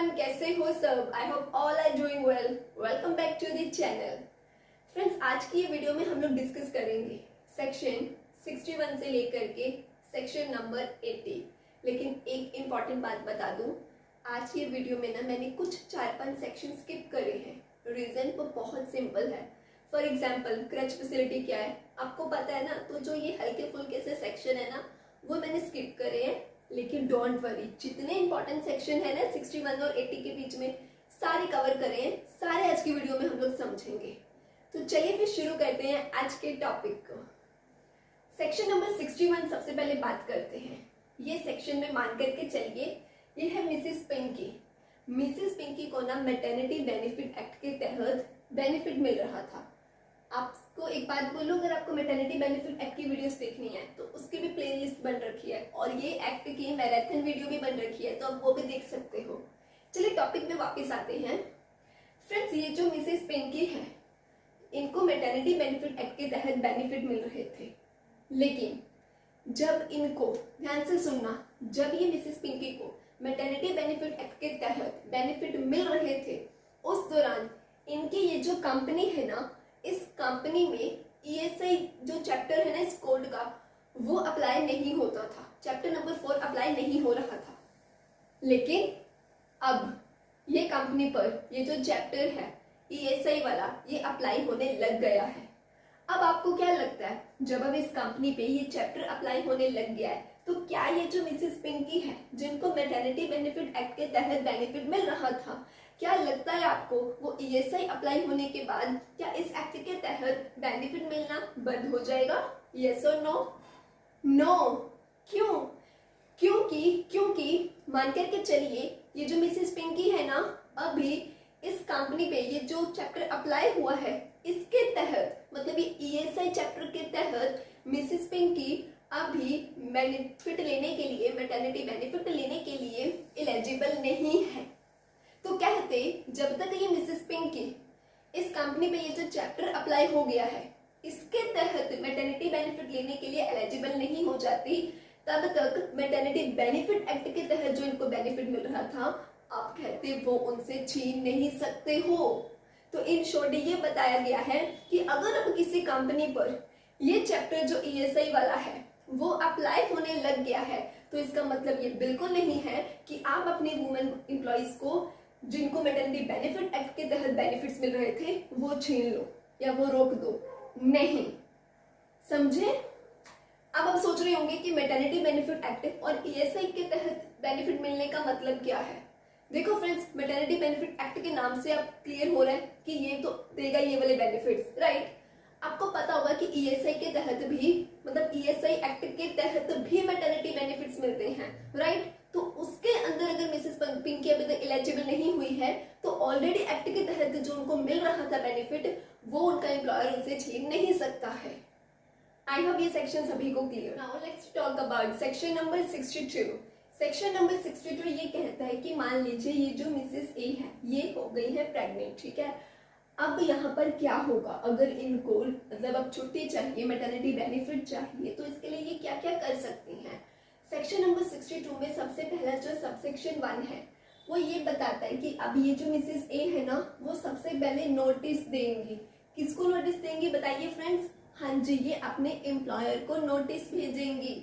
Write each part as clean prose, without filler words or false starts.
Everyone, कैसे हो सब? I hope all are doing well. Welcome back to the channel. Friends, आज की ये वीडियो में हम लोग डिस्कस करेंगे सेक्शन 61 से लेकर के सेक्शन नंबर 80। लेकिन एक इम्पॉर्टेंट बात बता दूं, आज की वीडियो में ना मैंने कुछ 4-5 सेक्शन स्किप करे हैं। रीजन वो बहुत सिंपल है। फॉर एग्जाम्पल, क्रच फैसिलिटी क्या है आपको पता है ना, तो जो ये हल्के फुल्के से सेक्शन है ना वो मैंने स्किप करे हैं। लेकिन डोंट वरी, जितने इंपॉर्टेंट सेक्शन है ना 61 और 80 के बीच में सारे कवर करे हैं, सारे आज की वीडियो में हम लोग समझेंगे। तो चलिए फिर शुरू करते हैं आज के टॉपिक को। सेक्शन नंबर 61 सबसे पहले बात करते हैं। ये सेक्शन में मान करके चलिए, ये है मिसेस पिंकी। मिसेस पिंकी को ना मैटरनिटी बेनिफिट एक्ट के तहत बेनिफिट मिल रहा था। आपको एक बात बोलूं, अगर आपको मैटरनिटी बेनिफिट एक्ट की वीडियोस देखनी है तो उसकी भी प्लेलिस्ट बन रखी है और ये एक्ट की मैराथन वीडियो भी बन रखी है, तो आप वो भी देख सकते हो। चलिए टॉपिक में वापस आते हैं। फ्रेंड्स, ये जो मिसेस पिंकी है, इनको मैटरनिटी बेनिफिट एक्ट के तहत बेनिफिट मिल रहे थे। लेकिन जब इनको, ध्यान से सुनना, जब ये मिसेस पिंकी को मैटरनिटी बेनिफिट एक्ट के तहत बेनिफिट मिल रहे थे, उस दौरान इनकी ये जो कंपनी है ना, इस कंपनी में ईएसआई जो चैप्टर है ना इस कोड का, वो अप्लाई नहीं होता था। चैप्टर नंबर 4 अप्लाई नहीं हो रहा था। लेकिन अब ये कंपनी पर ये जो चैप्टर है ईएसआई वाला, ये अप्लाई होने लग गया है। अब आपको क्या लगता है, जब अब इस कंपनी पे ये चैप्टर अप्लाई होने लग गया है, तो क्या ये जो मिसेस पिंकी है, जिनको मैटरनिटी बेनिफिट एक्ट के तहत बेनिफिट मिल रहा था, क्या लगता है आपको वो ईएसआई अप्लाई होने के बाद क्या इस एक्ट के तहत बेनिफिट मिलना बंद हो जाएगा? यस और नो? नो। क्यों? क्योंकि मान करके चलिए, ये जो मिसेस पिंकी है ना, अभी इस कंपनी पे ये जो चैप्टर अप्लाई हुआ है, इसके तहत, मतलब ये ईएसआई चैप्टर के तहत मिसेस पिंकी अभी बेनिफिट लेने के लिए, मैटरनिटी बेनिफिट लेने के लिए एलिजिबल नहीं है। तो कहते, जब तक ये मिसेस पिंकी इस कंपनी पे ये जो चैप्टर अप्लाई हो गया है, इसके तहत मैटरनिटी बेनिफिट लेने के लिए एलिजिबल नहीं हो जाती, तब तक मैटरनिटी बेनिफिट एक्ट के तहत जो इनको बेनिफिट मिल रहा था, आप कहते वो उनसे छीन नहीं सकते हो। तो इन शॉर्ट ये बताया गया है कि अगर अब किसी कंपनी पर ये चैप्टर जो ईएसआई वाला है वो अप्लाई होने लग गया है, तो इसका मतलब ये बिल्कुल नहीं है कि आप अपने वुमेन एम्प्लॉइज को, जिनको मैटरनिटी बेनिफिट एक्ट के तहत बेनिफिट्स मिल रहे थे, वो छीन लो या वो रोक दो। नहीं, समझे? अब आप सोच रहे होंगे कि मैटरनिटी बेनिफिट एक्ट और ईएसआई के तहत बेनिफिट मिलने का मतलब क्या है। देखो फ्रेंड्स, मैटरनिटी बेनिफिट एक्ट के नाम से आप क्लियर हो रहे हैं कि ये तो देगा ये वाले बेनिफिट्स, राइट? आपको पता होगा कि ईएसआई के तहत भी, मतलब ईएसआई एक्ट के तहत भी मैटरनिटी बेनिफिट्स मिलते हैं, राइट? तो उसके अंदर अगर मिसेस पिंकी अभी तक एलिजिबल नहीं हुई है, तो ऑलरेडी एक्ट के तहत जो उनको मिल रहा था बेनिफिट, वो उनका एम्प्लॉयर उनसे छीन नहीं सकता है। आई होप ये सेक्शन सभी को clear. Now let's talk about section number 62। Section number 62 ये कहता है कि मान लीजिए ये जो मिसेस ए है, ये हो गई है प्रेग्नेंट, ठीक है? अब यहाँ पर क्या होगा, अगर इनको, मतलब अब छुट्टी चाहिए, मैटरनिटी बेनिफिट चाहिए, तो इसके लिए ये क्या क्या कर सकती हैं? सेक्शन नंबर 62 में सबसे पहला जो सबसेक्शन 1 है, वो ये बताता है कि अब ये जो मिसेस ए है ना, वो सबसे पहले नोटिस देंगी। किसको नोटिस देंगी बताइए फ्रेंड्स? हाँ जी, ये अपने एम्प्लॉयर को नोटिस भेजेंगी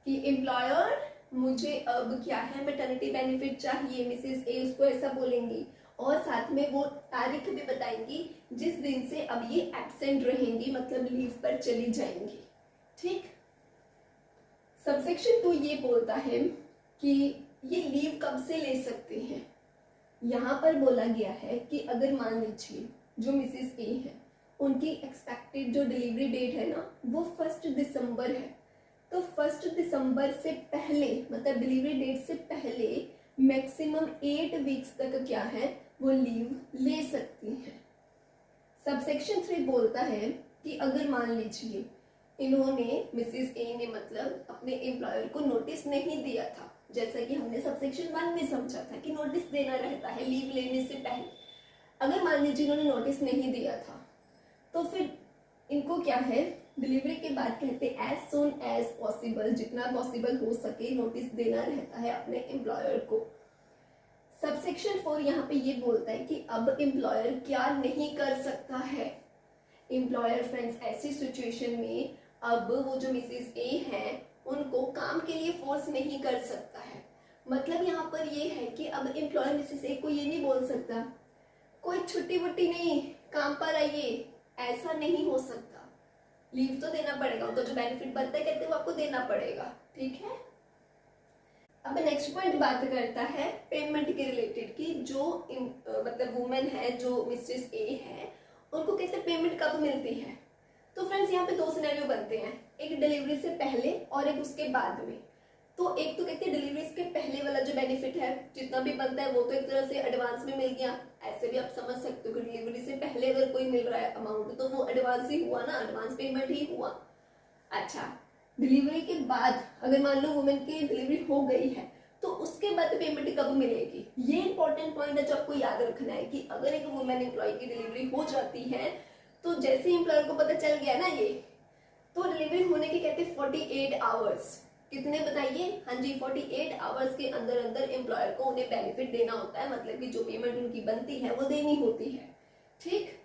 कि एम्प्लॉयर, मुझे अब क्या है, मैटरनिटी बेनिफिट चाहिए। मिसेस ए उसको ऐसा बोलेंगी और साथ में वो तारीख भी बताएंगी जिस दिन से अब ये एब्सेंट रहेंगी, मतलब लीव पर चली जाएंगी, ठीक? सबसेक्शन 2 ये बोलता है कि ये लीव कब से ले सकते हैं। यहाँ पर बोला गया है कि अगर मान लीजिए जो मिसेस ए है, उनकी एक्सपेक्टेड जो डिलीवरी डेट है ना, वो 1 दिसंबर है, तो 1 दिसंबर से पहले, मतलब डिलीवरी डेट से पहले मैक्सिमम 8 वीक्स तक क्या है, वो लीव ले सकती हैं। सबसेक्शन 3 बोलता है कि अगर मान लीजिए इन्होंने, मिसेस ए ने, मतलब अपने एम्प्लॉयर को नोटिस नहीं दिया था, जैसा कि हमने सबसेक्शन 1 में समझा था कि नोटिस देना रहता है लीव लेने से पहले। अगर मान लीजिए इन्होंने नोटिस नहीं दिया था, तो फिर इनको क्या है, डिलीवरी के बाद कहते एज सून एज पॉसिबल, जितना पॉसिबल हो सके नोटिस देना रहता है अपने एम्प्लॉयर को। सबसे सेक्शन 4 यहाँ पे ये बोलता है कि अब एम्प्लॉयर क्या नहीं कर सकता है। एम्प्लॉयर फ्रेंड्स ऐसी सिचुएशन में अब वो जो मिसेस ए हैं उनको काम के लिए फोर्स नहीं कर सकता है। मतलब यहाँ पर ये है कि अब एम्प्लॉयर मिसेस ए को ये नहीं बोल सकता कोई छुट्टी वुट्टी नहीं, काम पर आइए, ऐसा नहीं हो सकता। लीव तो देना पड़ेगा, उनको जो बेनिफिट बनता है कहते हैं वो आपको देना पड़ेगा, ठीक है। अब नेक्स्ट पॉइंट बात करता है पेमेंट के रिलेटेड की जो मतलब वुमेन है जो मिसेस ए है उनको कहते हैं पेमेंट कब मिलती है। तो फ्रेंड्स यहाँ पे दो सिनेरियो बनते हैं, एक डिलीवरी से पहले और एक उसके बाद में। तो एक तो कहते हैं डिलीवरी के पहले वाला जो बेनिफिट है जितना भी बनता है वो तो एक तरह से एडवांस में मिल गया, ऐसे भी आप समझ सकते हो कि डिलीवरी से पहले अगर कोई मिल रहा है अमाउंट तो वो एडवांस ही हुआ ना, एडवांस पेमेंट ही हुआ। अच्छा, डिलीवरी के बाद अगर मान लो वुमेन की डिलीवरी हो गई है तो उसके बाद पेमेंट कब मिलेगी, ये इंपॉर्टेंट पॉइंट है जो आपको याद रखना है कि अगर एक वुमेन एम्प्लॉय की डिलीवरी हो जाती है तो जैसे ही एम्प्लॉयर को पता चल गया ना ये, तो डिलीवरी होने के कहते हैं 48 आवर्स, कितने बताइए, हाँ जी 48 आवर्स के अंदर अंदर एम्प्लॉयर को उन्हें बेनिफिट देना होता है, मतलब कि जो पेमेंट उनकी बनती है वो देनी होती है, ठीक।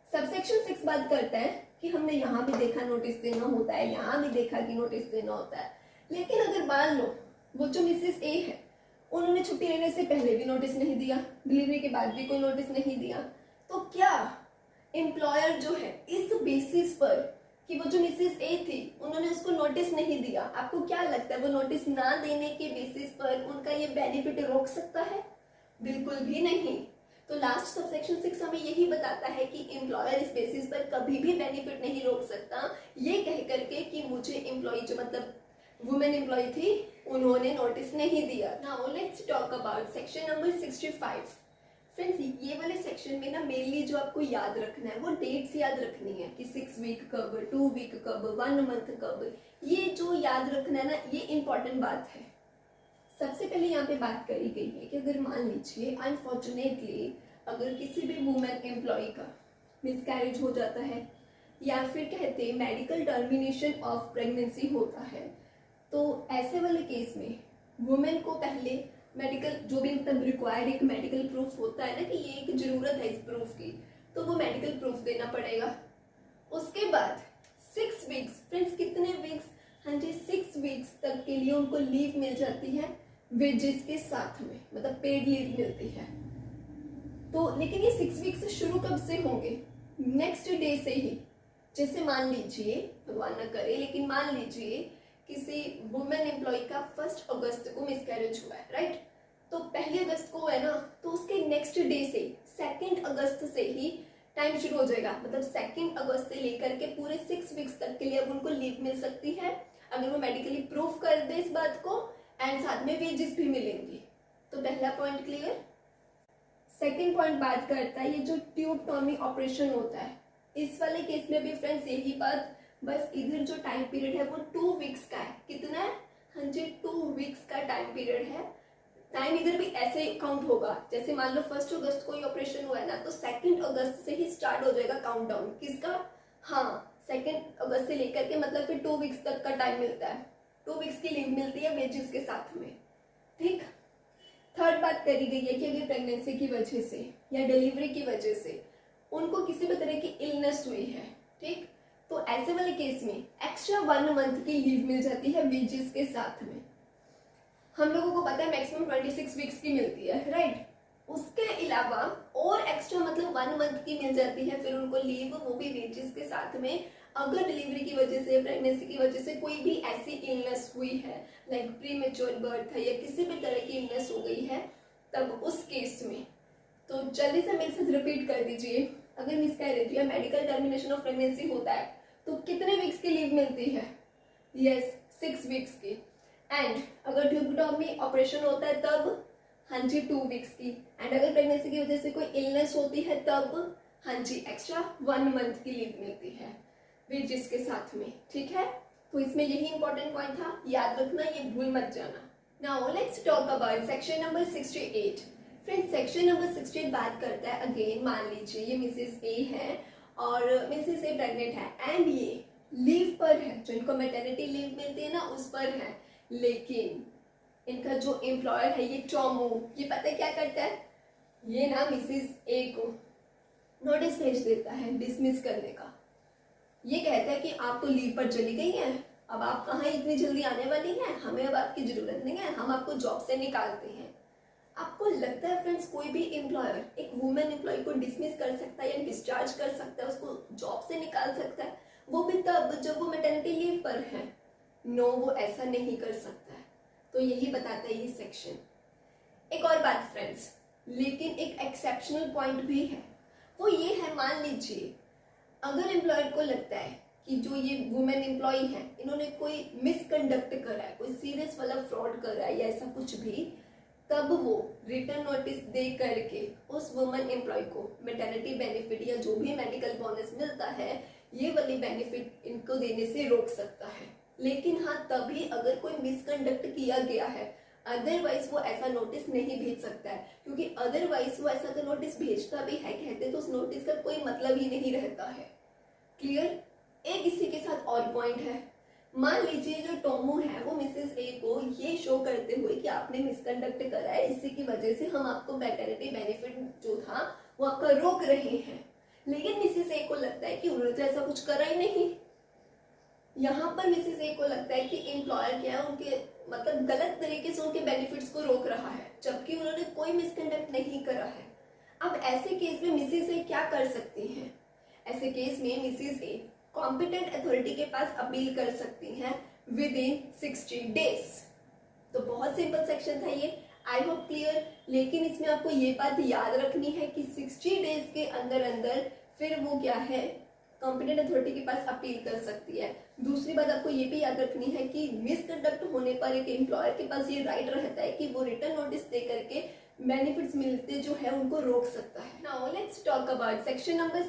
सबसेक्शन 6 बात करता है कि हमने यहाँ भी देखा नोटिस देना होता है, यहाँ भी देखा कि नोटिस देना होता है, लेकिन अगर मान लो वो जो मिसेस ए है उन्होंने छुट्टी लेने से पहले भी नोटिस नहीं दिया, डिलीवरी के बाद भी कोई नोटिस नहीं दिया, तो क्या एम्प्लॉयर जो है इस बेसिस पर कि वो जो मिसेस ए थी उन्होंने उसको नोटिस नहीं दिया, आपको क्या लगता है वो नोटिस ना देने के बेसिस पर उनका ये बेनिफिट रोक सकता है? बिल्कुल भी नहीं। तो लास्ट सबसेक्शन 6 हमें यही बताता है कि एम्प्लॉयर इस बेसिस पर कभी भी बेनिफिट नहीं रोक सकता, ये कह करके कि मुझे एम्प्लॉय जो मतलब वुमेन एम्प्लॉय थी उन्होंने नोटिस नहीं दिया। Now let's talk about section number 65। Friends ये वाले सेक्शन में ना मेनली जो आपको याद रखना है वो डेट्स याद रखनी है कि 6 वीक कब, 2 वीक कब, 1 मंथ कब, ये जो याद रखना है ना ये इंपॉर्टेंट बात है। सबसे पहले यहाँ पे बात करी गई है कि अगर मान लीजिए अनफॉर्चुनेटली अगर किसी भी वुमेन एम्प्लॉय का मिसकैरेज हो जाता है या फिर कहते हैं मेडिकल टर्मिनेशन ऑफ प्रेगनेंसी होता है, तो ऐसे वाले केस में वुमेन को पहले मेडिकल जो भी मतलब रिक्वायर्ड एक मेडिकल प्रूफ होता है ना कि ये एक जरूरत है इस प्रूफ की, तो वो मेडिकल प्रूफ देना पड़ेगा। उसके बाद 6 वीक्स, फ्रेंड्स कितने वीक्स, हाँ जी 6 वीक्स तक के लिए उनको लीव मिल जाती है वेजेस के साथ में, मतलब पेड लीव मिलती है। तो लेकिन ये 6 वीक्स शुरू कब से होंगे, नेक्स्ट डे से ही। जैसे मान लीजिए, भगवान न करे, लेकिन मान लीजिए किसी वुमेन एम्प्लॉय का 1 अगस्त को मिसकैरेज हुआ है, राइट, तो 1 अगस्त को है ना, तो उसके नेक्स्ट डे से 2 अगस्त से ही टाइम शुरू हो जाएगा, मतलब 2 अगस्त से लेकर के पूरे 6 वीक्स तक के लिए अब उनको लीव मिल सकती है अगर वो मेडिकली प्रूफ कर दे इस बात को, एंड साथ में वेजेस भी मिलेंगी। तो पहला पॉइंट क्लियर। सेकेंड पॉइंट बात करता है ये जो ट्यूबटॉमी ऑपरेशन होता है, इस वाले केस में भी फ्रेंड्स यही बात, बस इधर जो टाइम पीरियड है वो 2 वीक्स का है। कितना है, हाँ जी 2 वीक्स का टाइम पीरियड है। टाइम इधर भी ऐसे काउंट होगा, जैसे मान लो 1 अगस्त को ही ऑपरेशन हुआ है ना, तो 2 अगस्त से ही स्टार्ट हो जाएगा काउंटडाउन किसका, हाँ 2 अगस्त से लेकर के, मतलब फिर 2 वीक्स तक का टाइम मिलता है, 2 वीक्स की लीव मिलती है वेजेस के साथ में, ठीक। थर्ड बात करी गई है कि अगर प्रेगनेंसी की वजह से या डिलीवरी की वजह से उनको किसी भी तरह की इलनेस हुई है, ठीक, तो ऐसे वाले केस में एक्स्ट्रा 1 मंथ की लीव मिल जाती है वेजेस के साथ में। हम लोगों को पता है मैक्सिमम 26 वीक्स की मिलती है, राइट, उसके अलावा और एक्स्ट्रा मतलब 1 मंथ की मिल जाती है फिर उनको लीव, वो भी वेजेस के साथ में। अगर डिलीवरी की वजह से, प्रेगनेंसी की वजह से कोई भी ऐसी इलनेस हुई है, लाइक प्रीमेच्योर बर्थ है या किसी भी तरह की इलनेस हो गई है, तब उस केस में, तो जल्दी से मेरे साथ रिपीट कर दीजिए, अगर मिसकैरेज या मेडिकल टर्मिनेशन ऑफ प्रेगनेंसी होता है तो कितने वीक्स की लीव मिलती है, यस 6 वीक्स की। एंड अगर ट्यूबटॉमी ऑपरेशन होता है तब, हाँ जी 2 वीक्स की। एंड अगर प्रेगनेंसी की वजह से कोई इलनेस होती है तब, हाँ जी एक्स्ट्रा 1 मंथ की लीव मिलती है वेजेस के साथ में, ठीक है। तो इसमें यही इंपॉर्टेंट पॉइंट था, याद रखना, ये भूल मत जाना। Now let's talk about section number 68। Friends section number 68 बात करता है, अगेन मान लीजिए ये मिसेस ए है और मिसेस ए प्रेग्नेंट है एंड ये लीव पर है, जो इनको मैटरनिटी लीव मिलती है ना उस पर है, लेकिन इनका जो एम्प्लॉयर है ये टॉमो, ये पता है क्या करता है, ये ना मिसेस ए को नोटिस भेज देता है डिसमिस करने का। ये कहता है कि आप तो लीव पर चली गई हैं, अब आप कहाँ इतनी जल्दी आने वाली हैं, हमें अब आपकी जरूरत नहीं है, हम आपको जॉब से निकालते हैं। आपको लगता है फ्रेंड्स कोई भी एम्प्लॉयर एक वुमेन एम्प्लॉय को डिसमिस कर सकता है या डिस्चार्ज कर सकता है, उसको जॉब से निकाल सकता है, वो भी तब जब वो मैटरनिटी लीव पर है? नो, वो ऐसा नहीं कर सकता है। तो यही बताता है ये सेक्शन। एक और बात फ्रेंड्स, लेकिन एक एक्सेप्शनल पॉइंट भी है, वो ये है, मान लीजिए अगर एम्प्लॉयर को लगता है कि जो ये वुमेन एम्प्लॉय है इन्होंने कोई मिसकंडक्ट करा है, कोई सीरियस वाला फ्रॉड करा है या ऐसा कुछ भी, तब वो रिटर्न नोटिस दे करके उस वुमेन एम्प्लॉय को मैटरनिटी बेनिफिट या जो भी मेडिकल बोनस मिलता है ये वाली बेनिफिट इनको देने से रोक सकता है। लेकिन हाँ, तभी अगर कोई मिसकंडक्ट किया गया है, अदरवाइज वो ऐसा नोटिस नहीं भेज सकता है, क्योंकि अदरवाइज वो ऐसा तो नोटिस भेजता भी है कहते तो उस नोटिस का कोई मतलब ही नहीं रहता है। क्लियर? एक इसी के साथ और पॉइंट है, मान लीजिए जो टोमो है वो मिसेस ए को ये शो करते हुए कि आपने मिसकंडक्ट करा है, इसी की वजह से हम आपको मैटरनिटी बेनिफिट जो था वो आपका रोक रहे हैं, लेकिन मिसेस ए को लगता है कि उन्होंने तो ऐसा कुछ करा ही नहीं। यहाँ पर मिसेस ए को लगता है कि एम्प्लॉयर क्या है उनके मतलब गलत तरीके से उनके बेनिफिट्स को रोक रहा है, जबकि उन्होंने कोई मिसकंडक्ट नहीं करा है। अब ऐसे केस में मिसेस ए क्या कर सकती हैं? ऐसे केस में मिसेस ए कॉम्पिटेंट अथॉरिटी के पास अपील कर सकती हैं विद इन 60 डेज। तो बहुत सिंपल सेक्शन था ये, आई होप क्लियर। लेकिन इसमें आपको ये बात याद रखनी है कि 60 डेज के अंदर अंदर फिर वो क्या है, कॉम्पिटेंट अथॉरिटी के पास अपील कर सकती है। दूसरी बात आपको ये भी याद रखनी है कि मिसकंडक्ट होने पर एक एम्प्लॉयर के पास ये राइट रहता है कि वो रिटर्न नोटिस दे करके बेनिफिट्स मिलते जो है उनको रोक सकता है। Now let's talk about section number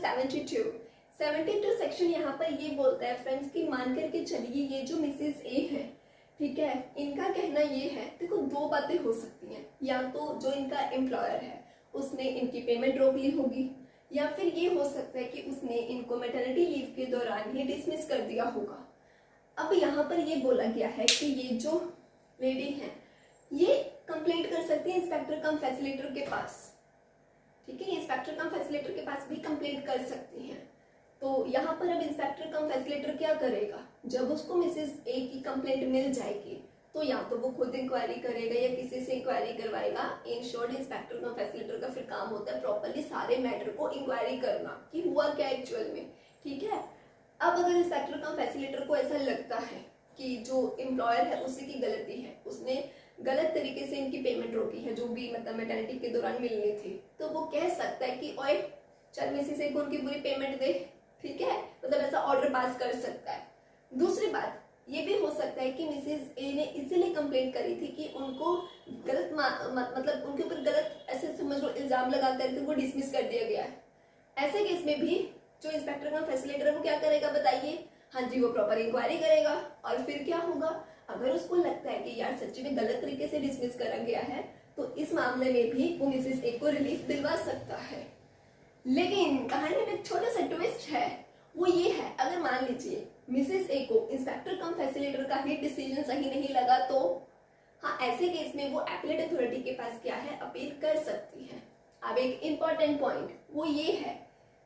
72 section यहाँ पर ये बोलता है फ्रेंड्स कि मान करके चलिए ये जो मिसेस ए है, ठीक है, इनका कहना ये है, देखो दो बातें हो सकती हैं, या तो जो इनका एम्प्लॉयर है उसने इनकी पेमेंट रोक ली होगी, या फिर ये हो सकता है कि उसने इनको मैटरनिटी लीव के दौरान ही डिसमिस कर दिया होगा। अब यहाँ पर ये बोला गया है कि ये जो लेडी है ये कंप्लेंट कर सकती है इंस्पेक्टर कम फैसिलिटेटर के पास, ठीक है, इंस्पेक्टर कम फैसिलिटेटर के पास भी कंप्लेंट कर सकती हैं। तो यहाँ पर अब इंस्पेक्टर कम फैसिलिटेटर क्या करेगा, जब उसको मिसेस ए की कंप्लेंट मिल जाएगी तो या तो वो खुद इंक्वायरी करेगा या किसी से इंक्वायरी करवाएगा। In short inspector come facilitator का फिर काम होता है प्रॉपरली सारे मैटर को इंक्वायरी करना कि हुआ क्या एक्चुअल में, ठीक है। अब अगर इंस्पेक्टर कम फैसिलिटेटर को ऐसा लगता है कि जो एम्प्लॉयर है उसी की गलती है, उसने गलत तरीके से इनकी पेमेंट रोकी है जो भी मतलब मैटरनिटी के दौरान मिलनी थी, तो वो कह सकता है कि ओए चल मिसेस ए को उनकी पूरी पेमेंट दे, ठीक है, मतलब ऐसा ऑर्डर पास कर सकता है। दूसरी बात ये भी हो सकता है कि मिसेस ए ने इसीलिए कंप्लेंट करी थी कि उनको गलत मतलब उनके ऊपर गलत ऐसे समझ लो इल्जाम लगा करके उनको डिसमिस कर दिया गया है। ऐसे केस में भी जो इंस्पेक्टर का फैसिलिटेटर है वो क्या करेगा बताइए, हाँ जी वो प्रॉपर इंक्वायरी करेगा और फिर क्या होगा, अगर उसको लगता है कि यार सच्ची में गलत तरीके से डिसमिस करा गया है तो इस मामले में भी वो मिसेस ए को रिलीफ दिलवा सकता है। लेकिन कहानी में एक छोटा सा ट्विस्ट है, वो ये है अगर मान लीजिए मिसेस ए को इंस्पेक्टर कम फैसिलिटेटर का ही डिसीजन सही नहीं लगा तो हाँ ऐसे केस में वो एपीलेट अथॉरिटी के पास क्या है अपील कर सकती है। अब एक इम्पॉर्टेंट पॉइंट वो ये है,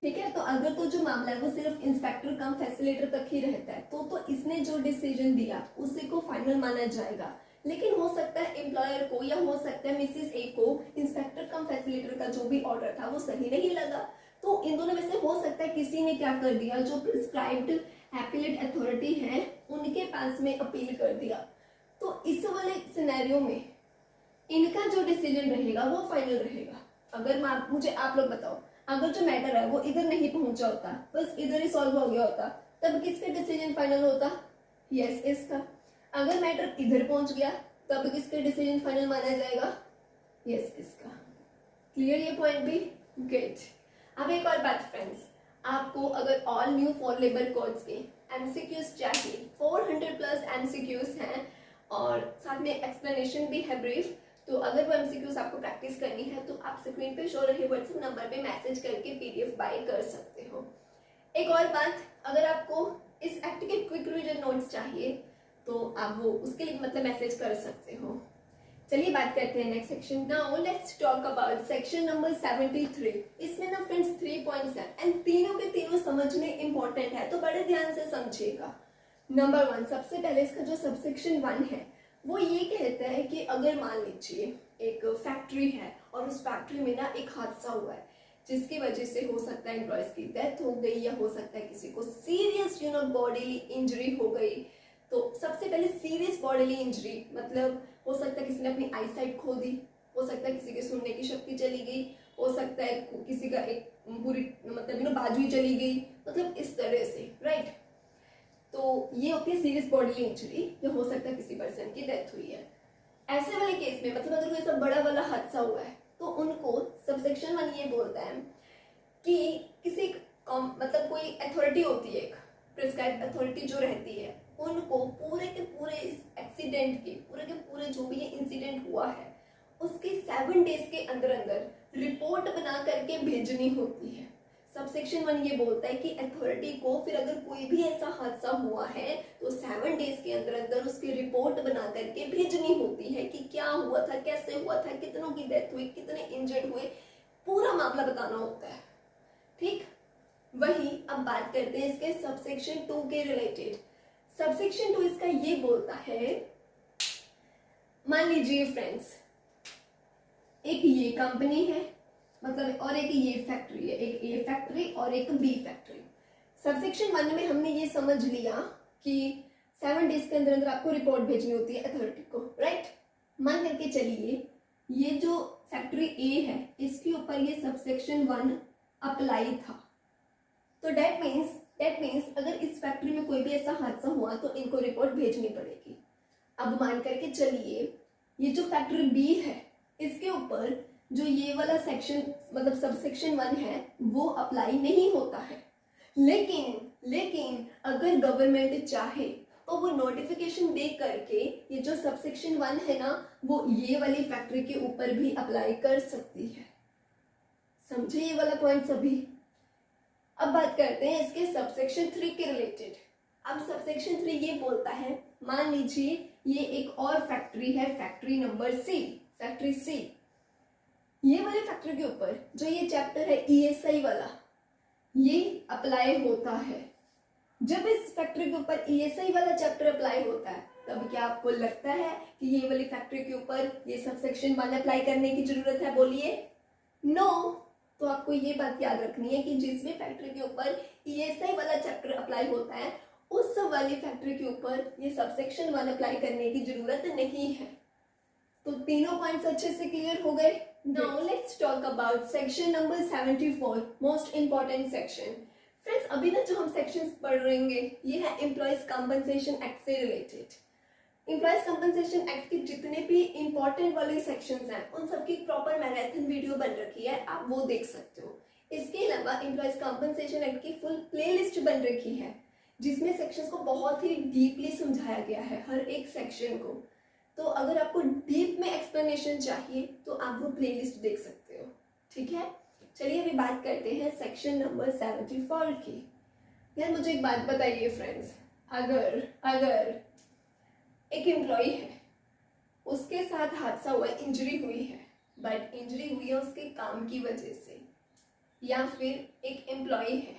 ठीक है, तो अगर तो जो मामला है वो सिर्फ इंस्पेक्टर कम फैसिलिटेटर तक ही रहता है तो इसने जो डिसीजन दिया उसी को फाइनल माना जाएगा। लेकिन हो सकता है एम्प्लॉयर को या हो सकता है मिसेस ए को इंस्पेक्टर कम फैसिलिटेटर का जो भी ऑर्डर था वो सही नहीं लगा, तो इन दोनों में से हो सकता है किसी ने क्या कर दिया, जो प्रिस्क्राइब्ड एपीलेट अथॉरिटी है उनके पास में अपील कर दिया। तो इस वाले सिनेरियो में इनका जो डिसीजन रहेगा वो फाइनल रहेगा। अगर मुझे आप लोग बताओ, अगर जो मैटर है वो इधर नहीं पहुंचा होता, बस इधर ही सॉल्व हो गया होता, तब किसका डिसीजन फाइनल होता? यस इसका। अगर मैटर इधर पहुंच गया तब किसका डिसीजन फाइनल माना जाएगा? यस इसका। क्लियर ये पॉइंट भी? गुड। अब एक और बात फ्रेंड्स, आपको अगर all new for labour codes के एमसीक्यूज चाहिए, 400 प्लस एमसीक्यूज हैं और साथ में एक्सप्लेनेशन भी है ब्रीफ, तो अगर वो एमसीक्यूज आपको प्रैक्टिस करनी है तो आप स्क्रीन पे शो रहे व्हाट्सएप नंबर पे मैसेज करके पीडीएफ बाय कर सकते हो। एक और बात, अगर आपको इस एक्ट के क्विक रिविजन नोट्स चाहिए तो आप वो उसके लिए मतलब मैसेज कर सकते हो। चलिए बात करते हैं next section. Now let's talk about section number 73। इसमें ना फ्रेंड्स 3 पॉइंट्स हैं एंड तीनों के तीनों समझने इंपॉर्टेंट है, तो बड़े ध्यान से समझिएगा। नंबर 1, सबसे पहले इसका जो सबसेक्शन 1 है वो ये कहता है कि अगर मान लीजिए एक फैक्ट्री है और उस फैक्ट्री में ना एक हादसा हुआ है जिसकी वजह से हो सकता है एम्प्लॉयज की डेथ हो गई या हो सकता है किसी को सीरियस बॉडीली इंजरी हो गई। तो सबसे पहले सीरियस बॉडीली इंजरी मतलब हो सकता है किसी ने अपनी आई साइट खो दी, हो सकता है किसी के सुनने की शक्ति चली गई, हो सकता है किसी का एक पूरी मतलब बाजू ही चली गई, मतलब इस तरह से, राइट। तो ये होती है सीरियस बॉडीली इंजरी, या हो सकता है किसी पर्सन की डेथ हुई है। ऐसे वाले केस में मतलब अगर कोई ऐसा बड़ा वाला हादसा हुआ है तो उनको सबसेक्शन 1 ये बोलता है कि किसी मतलब कोई अथॉरिटी होती है, एक प्रिस्क्राइब अथॉरिटी जो रहती है, उनको पूरे के पूरे इस एक्सीडेंट के पूरे जो भी ये इंसिडेंट हुआ है उसके 7 डेज के अंदर अंदर रिपोर्ट बना करके भेजनी होती है। सबसेक्शन 1 ये बोलता है कि अथॉरिटी को फिर अगर कोई भी ऐसा हादसा हुआ है तो 7 डेज के अंदर अंदर उसकी रिपोर्ट बना करके भेजनी होती है कि क्या हुआ था, कैसे हुआ था, कितनों की डेथ हुई, कितने इंजर्ड हुए, पूरा मामला बताना होता है, ठीक। वही अब बात करते हैं इसके सबसेक्शन 2 के रिलेटेड। सबसेक्शन 2 इसका ये बोलता है, मान लीजिए फ्रेंड्स एक ये कंपनी है मतलब और एक ये फैक्ट्री है, एक ए फैक्ट्री और एक बी फैक्ट्री। सबसेक्शन 1 में हमने ये समझ लिया कि 7 डेज के अंदर अंदर आपको रिपोर्ट भेजनी होती है अथॉरिटी को, राइट। मान करके चलिए ये जो फैक्ट्री ए है इसके ऊपर ये सबसेक्शन 1 अप्लाई था, तो डेट मीन्स अगर इस फैक्ट्री में कोई भी ऐसा हादसा हुआ तो इनको रिपोर्ट भेजनी पड़ेगी। अब मान करके चलिए ये जो फैक्ट्री बी है इसके ऊपर जो ये वाला सेक्शन मतलब सबसेक्शन 1 है वो अप्लाई नहीं होता है, लेकिन अगर गवर्नमेंट चाहे तो वो नोटिफिकेशन दे करके ये जो सबसेक्शन 1 है ना वो ये वाली फैक्ट्री के ऊपर भी अप्लाई कर सकती है। समझे ये वाला पॉइंट सभी। अब बात करते हैं इसके सबसेक्शन 3 के रिलेटेड। अब सबसेक्शन 3 ये बोलता है, मान लीजिए ये एक और फैक्ट्री है, फैक्ट्री नंबर सी, फैक्ट्री सी। ये वाली फैक्ट्री के ऊपर जो ये चैप्टर है ईएसआई वाला ये अप्लाई होता है। जब इस फैक्ट्री के ऊपर ईएसआई वाला चैप्टर अप्लाई होता है तब क्या आपको लगता है कि ये वाली फैक्ट्री के ऊपर ये सबसेक्शन 1 अप्लाई करने की जरूरत है? बोलिए नो। तो आपको ये बात याद रखनी है कि जिस भी फैक्ट्री के ऊपर ईएसआई वाला चैप्टर अप्लाई होता है उस वाली फैक्ट्री के ऊपर ये सबसेक्शन 1 अप्लाई करने की जरूरत नहीं है। तो तीनों पॉइंट्स अच्छे से क्लियर हो गए। Now let's talk about section number 74, most important section. Friends अभी ना जो हम सेक्शंस पढ़ रहेंगे ये है एम्प्लॉयज कंपनसेशन एक्ट से रिलेटेड। एम्प्लॉयज कंपनसेशन एक्ट के जितने भी इंपॉर्टेंट वाले सेक्शंस हैं उन सबकी प्रॉपर मैराथन वीडियो बन रखी है, आप वो देख सकते हो। इसके अलावा एम्प्लॉयज कंपनसेशन एक्ट की फुल प्लेलिस्ट बन रखी है जिसमें सेक्शंस को बहुत ही डीपली समझाया गया है, हर एक सेक्शन को। तो अगर आपको डीप में एक्सप्लेनेशन चाहिए तो आप वो प्लेलिस्ट देख सकते हो, ठीक है। चलिए अभी बात करते हैं सेक्शन नंबर 74 की। यार मुझे एक बात बताइए फ्रेंड्स, अगर एक एम्प्लॉय है उसके साथ हादसा हुआ, इंजरी हुई है, बट इंजरी हुई है उसके काम की वजह से, या फिर एक एम्प्लॉय है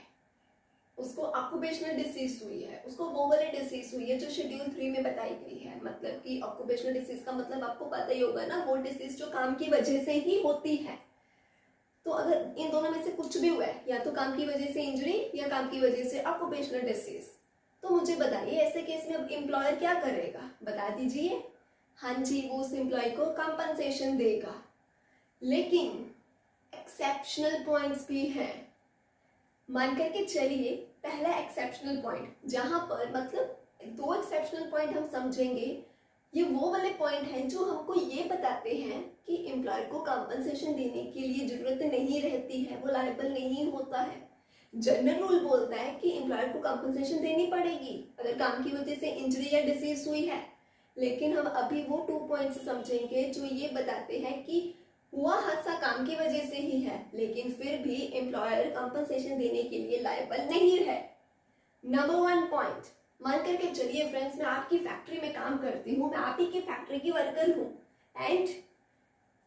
उसको ऑक्यूपेशनल डिसीज हुई है, उसको वो वाली डिसीज हुई है जो शेड्यूल 3 में बताई गई है। मतलब कि ऑक्यूपेशनल डिसीज का मतलब आपको पता ही होगा ना, वो डिसीज जो काम की वजह से ही होती है। तो अगर इन दोनों में से कुछ भी हुआ है, या तो काम की वजह से इंजरी या काम की वजह से ऑक्यूपेशनल डिसीज, तो मुझे बताइए ऐसे केस में अब एम्प्लॉयर क्या करेगा? बता दीजिए। हाँ जी, वो उस एम्प्लॉय को कंपनसेशन देगा, लेकिन एक्सेप्शनल पॉइंट्स भी हैं। मान करके चलिए पहला एक्सेप्शनल पॉइंट, जहां पर मतलब 2 एक्सेप्शनल पॉइंट हम समझेंगे, ये वो वाले पॉइंट हैं जो हमको ये बताते हैं कि एम्प्लॉयर को कंपनसेशन देने के लिए जरूरत नहीं रहती है, वो लायबल नहीं होता है। जनरल रूल बोलता है कि एम्प्लॉयर को कंपनसेशन देनी पड़ेगी अगर काम की वजह से इंजरी या डिसीज हुई है, लेकिन हम अभी वो 2 पॉइंट्स समझेंगे जो ये बताते हैं कि हुआ हादसा काम की वजह से ही है, लेकिन फिर भी एम्प्लॉयर कंपनसेशन देने के लिए लायबल नहीं है। नंबर 1 पॉइंट, मान करके चलिए फ्रेंड्स मैं आपकी फैक्ट्री में काम करती हूँ, मैं आप ही की फैक्ट्री की वर्कर हूँ, एंड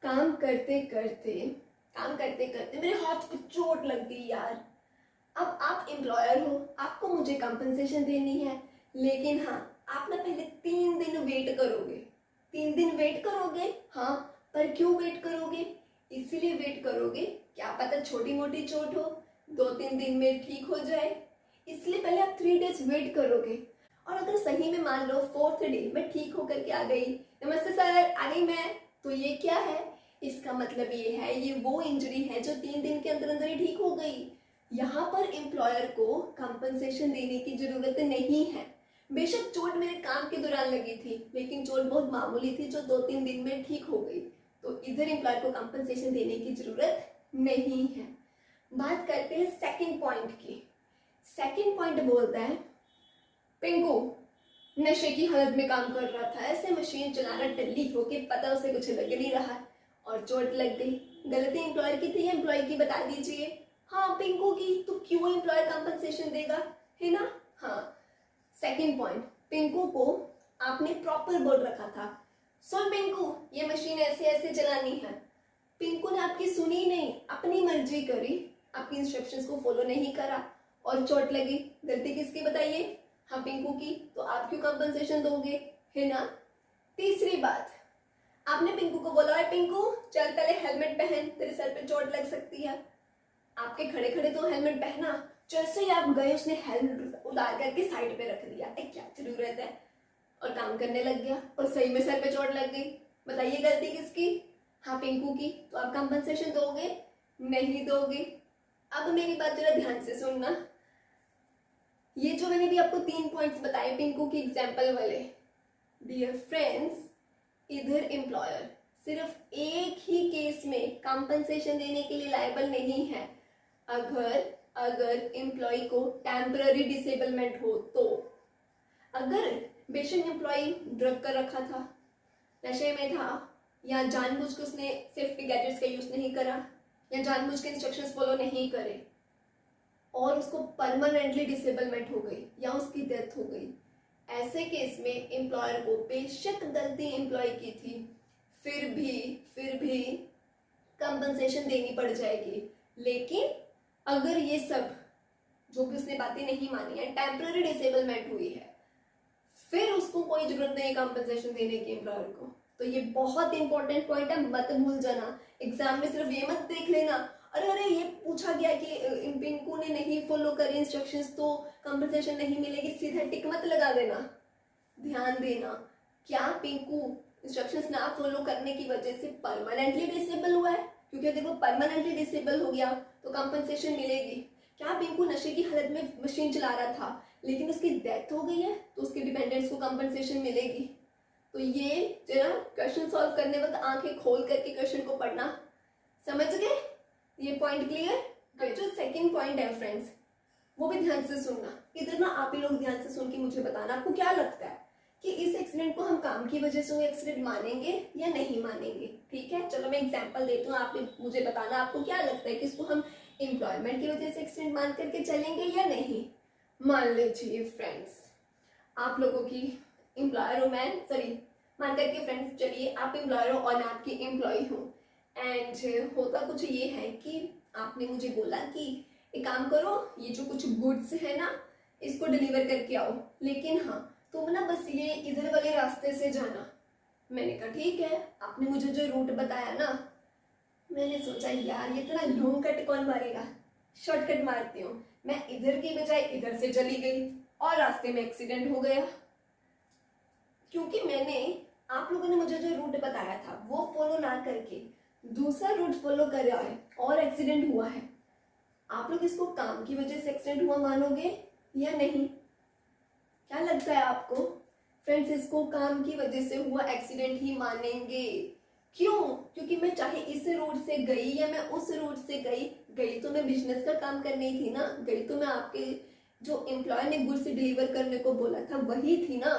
काम करते करते मेरे हाथ पे चोट लग गई यार। अब आप एम्प्लॉयर हो, आपको मुझे कंपनसेशन देनी है, लेकिन हाँ आप ना पहले 3 दिन वेट करोगे। 3 दिन वेट करोगे, हाँ, पर क्यों वेट करोगे? इसीलिए वेट करोगे, क्या पता छोटी मोटी चोट हो, 2-3 दिन में ठीक हो जाए, इसलिए पहले आप 3 डेज वेट करोगे। और अगर सही में मान लो 4th डे मैं ठीक होकर के आ गई, नमस्ते सर आ गई मैं, तो ये क्या है? इसका मतलब ये है ये वो इंजरी है जो 3 दिन के अंदर अंदर ही ठीक हो गई। यहाँ पर एम्प्लॉयर को कंपनसेशन देने की जरूरत नहीं है। बेशक चोट मेरे काम के दौरान लगी थी, लेकिन चोट बहुत मामूली थी जो 2-3 दिन में ठीक हो गई, तो इधर एम्प्लॉयर को कंपनसेशन देने की जरूरत नहीं है। बात करते हैं सेकंड पॉइंट की। सेकंड पॉइंट बोलता है पिंकू नशे की हालत में काम कर रहा था, ऐसे मशीन चलाना टल्ली होके, पता उसे कुछ लग नहीं रहा और चोट लग गई। गलती एम्प्लॉयर की थी या एम्प्लॉय की, बता दीजिए। हाँ पिंकू की, तो क्यों एम्प्लॉयर कंपनसेशन देगा, है ना? हाँ, सेकंड पॉइंट, पिंकू को आपने प्रॉपर बोल रखा था, सुन पिंकू ये मशीन ऐसे ऐसे चलानी है। पिंकू ने आपकी सुनी नहीं, अपनी मर्जी करी, आपकी इंस्ट्रक्शंस को फॉलो नहीं करा और चोट लगी। गलती किसकी बताइए? हाँ पिंकू की, तो आप क्यों कंपनसेशन दोगे, है ना? तीसरी बात, आपने पिंकू को बोला है पिंकू चल पहले हेलमेट पहन, तेरे सर पे चोट लग सकती है। आपके खड़े खड़े तो हेलमेट पहना, जैसे ही आप गए उसने हेलमेट उतार करके साइड पे रख दिया, क्या जरूरत है, और काम करने लग गया और सही में सर पे चोट लग गई। बताइए गलती किसकी? हाँ पिंकू की, तो आप कंपनसेशन दोगे? नहीं दोगे। अब मेरी बात जरा ध्यान से सुनना, ये जो मैंने भी आपको 3 पॉइंट्स बताए पिंकू की एग्जाम्पल वाले, डियर फ्रेंड्स, इधर एम्प्लॉयर सिर्फ एक ही केस में कंपनसेशन देने के लिए लायबल नहीं है, अगर एम्प्लॉय को टेम्पररी डिसेबलमेंट हो तो। अगर बेशक एम्प्लॉय ड्रग कर रखा था, नशे में था, या जानबूझ के उसने सेफ्टी गैजेट्स का यूज नहीं करा, या जानबूझ के इंस्ट्रक्शंस फॉलो नहीं करे और उसको परमानेंटली डिसेबलमेंट हो गई या उसकी डेथ हो गई, ऐसे केस में एम्प्लॉयर को बेशक गलती एम्प्लॉय की थी, फिर भी कंपनसेशन देनी पड़ जाएगी। लेकिन अगर ये सब जो भी उसने बातें नहीं मानी है, टेम्पररी डिसेबलमेंट हुई है, फिर उसको कोई जरूरत नहीं है कंपनसेशन देने की एम्प्लॉयर को। तो ये बहुत इंपॉर्टेंट पॉइंट है, मत भूल जाना। एग्जाम में सिर्फ ये मत देख लेना अरे ये पूछा गया कि पिंकू ने नहीं फॉलो करी इंस्ट्रक्शंस तो कंपनसेशन नहीं मिलेगी, सीधा टिक मत लगा देना। ध्यान देना, क्या पिंकू इंस्ट्रक्शंस ना फॉलो करने की वजह से परमानेंटली डिसेबल हुआ है? क्योंकि अगर वो परमानेंटली डिसेबल हो गया तो कंपनसेशन मिलेगी। क्या पिंकू नशे की हालत में मशीन चला रहा था लेकिन उसकी डेथ हो गई है तो उसके डिपेंडेंट्स को कंपनसेशन मिलेगी? तो ये जरा क्वेश्चन सॉल्व करने वक्त आंखें खोल करके क्वेश्चन को पढ़ना, समझ गए? ये पॉइंट क्लियर? जो सेकंड पॉइंट है फ्रेंड्स, वो भी ध्यान से सुनना। इधर ना आप ही लोग ध्यान से सुन के मुझे बताना आपको क्या लगता है कि इस एक्सीडेंट को हम काम की वजह से हुए एक्सीडेंट मानेंगे या नहीं मानेंगे। ठीक है, चलो मैं एग्जांपल देती हूँ, आपने मुझे बताना आपको क्या लगता है कि इसको हम एम्प्लॉयमेंट की वजह से एक्सीडेंट मान करके चलेंगे या नहीं। मान लीजिए फ्रेंड्स, आप लोगों की एम्प्लॉयर हूँ मैं, सॉरी मान करके फ्रेंड्स चलिए आप एम्प्लॉयर हो और मैं आपकी एम्प्लॉय हूँ, एंड होता कुछ ये है कि आपने मुझे बोला कि एक काम करो, ये जो कुछ गुड्स है ना इसको डिलीवर करके आओ, लेकिन हाँ तुम ना बस ये इधर वाले रास्ते से जाना। मैंने कहा ठीक है, आपने मुझे जो रूट बताया ना, मैंने सोचा यार ये इतना लॉन्ग कट कौन मारेगा, शॉर्टकट मारती हूँ। मैं इधर की बजाय इधर से चली गई और रास्ते में एक्सीडेंट हो गया, क्योंकि मैंने आप लोगों ने मुझे जो रूट बताया था वो फॉलो ना करके दूसरा रूट फॉलो करा है और एक्सीडेंट हुआ है। आप लोग इसको काम की वजह से एक्सीडेंट हुआ मानोगे या नहीं? क्या लगता है आपको फ्रेंड्स? इसको काम की वजह से हुआ एक्सीडेंट ही मानेंगे। क्यों? क्योंकि मैं चाहे इस रूट से गई या मैं उस रूट से गई तो मैं बिजनेस का काम करनी थी ना, गई तो मैं आपके जो एम्प्लॉय ने गुड्स डिलीवर करने को बोला था वही थी ना।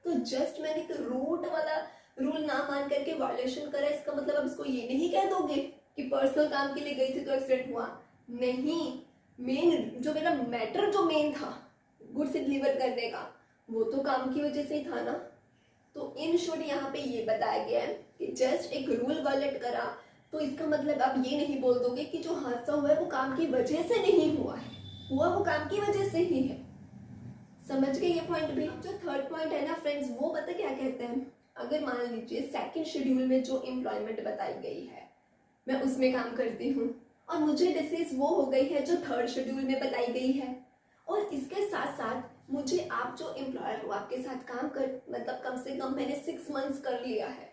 तो जस्ट मैंने एक रूट वाला रूल ना मान करके वायलेशन करा, इसका मतलब अब इसको ये नहीं कह दोगे कि पर्सनल काम के लिए गई थी तो एक्सीडेंट हुआ। नहीं, मेन जो मेरा मैटर जो मेन था गुड्स डिलीवर करने का, वो तो काम की वजह से ही था ना। तो इन शॉर्ट यहाँ पे ये बताया गया है कि जस्ट एक रूल वायलेट करा तो इसका मतलब आप ये नहीं बोल दोगे कि जो हादसा हुआ है वो काम की वजह से नहीं हुआ है, हुआ वो काम की वजह से ही है। समझ गए ये पॉइंट भी। जो थर्ड पॉइंट है ना फ्रेंड्स, वो पता क्या कहते हैं, अगर मान लीजिए सेकंड शेड्यूल में जो एम्प्लॉयमेंट बताई गई है मैं उसमें काम करती हूँ और मुझे डिसीज वो हो गई है जो थर्ड शेड्यूल में बताई गई है, और इसके साथ साथ मुझे आप जो एम्प्लॉयर हो आपके साथ काम कर मतलब कम से कम मैंने 6 मंथ्स कर लिया है,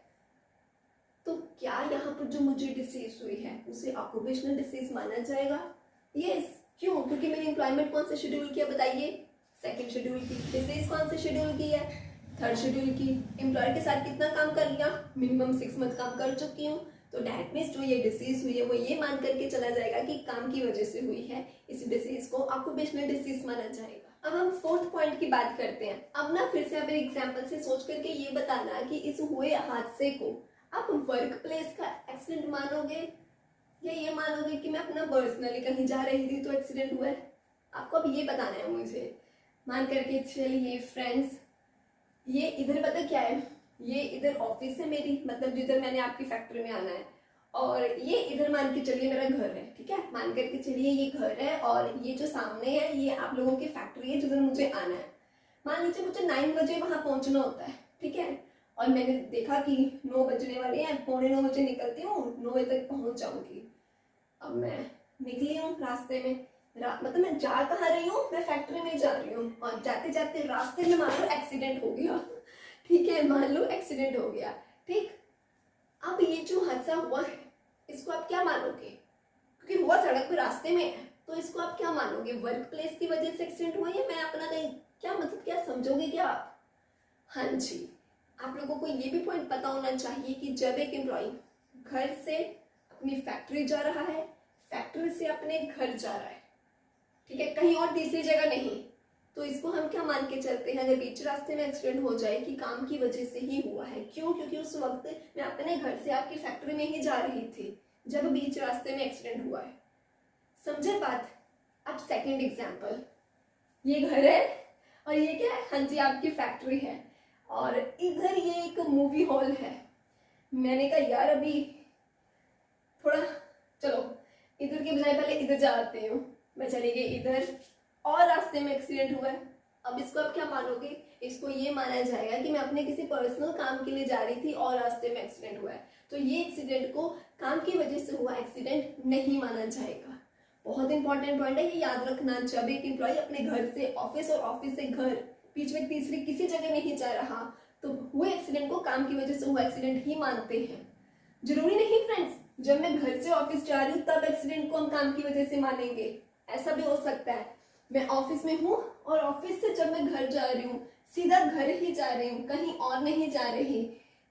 तो क्या यहाँ पर जो मुझे डिसीज हुई है उसे ऑक्यूपेशनल डिसीज माना जाएगा? यस। क्यों? क्योंकि मैंने एम्प्लॉयमेंट कौन से शेड्यूल किया बताइए? सेकंड शेड्यूल की। डिसीज कौन से शेड्यूल की है? थर्ड शेड्यूल की। एम्प्लॉयर के साथ कितना काम कर लिया? मिनिमम 6 मंथ काम कर चुकी हूँ। तो डैट मीन्स जो ये डिसीज हुई है वो ये मान करके चला जाएगा कि काम की वजह से हुई है, इस डिसीज को ऑक्यूपेशनल डिसीज माना जाएगा। अब हम फोर्थ पॉइंट की बात करते हैं। अब ना फिर से आप एग्जाम्पल से सोच करके ये बताना कि इस हुए हादसे को आप वर्क प्लेस का एक्सीडेंट मानोगे या ये मानोगे कि मैं अपना पर्सनली कहीं जा रही थी तो एक्सीडेंट हुआ है। आपको अब ये बताना है मुझे। मान करके चलिए फ्रेंड्स, ये इधर पता क्या है, ये इधर ऑफिस है मेरी, मतलब जिधर मैंने आपकी फैक्ट्री में आना है, और ये इधर मान के चलिए मेरा घर है, ठीक है। मान करके चलिए ये घर है और ये जो सामने है ये आप लोगों की फैक्ट्री है जिधर मुझे आना है। मान लीजिए मुझे 9 बजे वहां पहुंचना होता है, ठीक है, और मैंने देखा कि 9 बजने वाले हैं, 8:45 बजे निकलती हूँ, 9 बजे तक पहुंच जाऊंगी। अब मैं निकली हूँ रास्ते में, मतलब मैं जा कहाँ रही हूँ, मैं फैक्ट्री में जा रही हूँ, और जाते जाते रास्ते में मान लो एक्सीडेंट हो गया, ठीक है, मान लो एक्सीडेंट हो गया, ठीक। अब ये जो हादसा हुआ है इसको आप क्या मानोगे? क्योंकि हुआ सड़क पे रास्ते में है, तो इसको आप क्या मानोगे? वर्क प्लेस की वजह से एक्सीडेंट हुआ या मैं अपना कहीं, क्या मतलब क्या समझोगे क्या आप? हाँ जी, आप लोगों को ये भी पॉइंट पता होना चाहिए कि जब एक एम्प्लॉय घर से अपनी फैक्ट्री जा रहा है, फैक्ट्री से अपने घर जा रहा है, ठीक है, कहीं और तीसरी जगह नहीं, तो इसको हम क्या मान के चलते हैं? अगर बीच रास्ते में एक्सीडेंट हो जाए कि काम की वजह से ही हुआ है। क्यों? क्योंकि उस वक्त मैं अपने घर से आपकी फैक्ट्री में ही जा रही थी जब बीच रास्ते में एक्सीडेंट हुआ है। समझे बात? अब सेकंड एग्जांपल, ये घर है और ये क्या है? हाँ जी, आपकी फैक्ट्री है, और इधर ये एक मूवी हॉल है। मैंने कहा यार अभी थोड़ा चलो इधर के बजाय पहले इधर जाते हूँ, मैं चली गई इधर और रास्ते में एक्सीडेंट हुआ है। अब इसको आप क्या मानोगे? इसको ये माना जाएगा कि मैं अपने किसी पर्सनल काम के लिए जा रही थी और रास्ते में एक्सीडेंट हुआ है, तो ये एक्सीडेंट को काम की वजह से हुआ एक्सीडेंट नहीं माना जाएगा। बहुत इंपॉर्टेंट पॉइंट है, ये याद रखना। जब एक एम्प्लॉय अपने घर से ऑफिस और ऑफिस से घर, बीच में तीसरी किसी जगह नहीं जा रहा, तो हुए एक्सीडेंट को काम की वजह से हुआ एक्सीडेंट ही मानते हैं। जरूरी नहीं फ्रेंड्स जब मैं घर से ऑफिस जा रही हूँ तब एक्सीडेंट को हम काम की वजह से मानेंगे, ऐसा भी हो सकता है मैं ऑफिस में हूँ और ऑफिस से जब मैं घर जा रही हूँ, सीधा घर ही जा रही हूँ, कहीं और नहीं जा रही,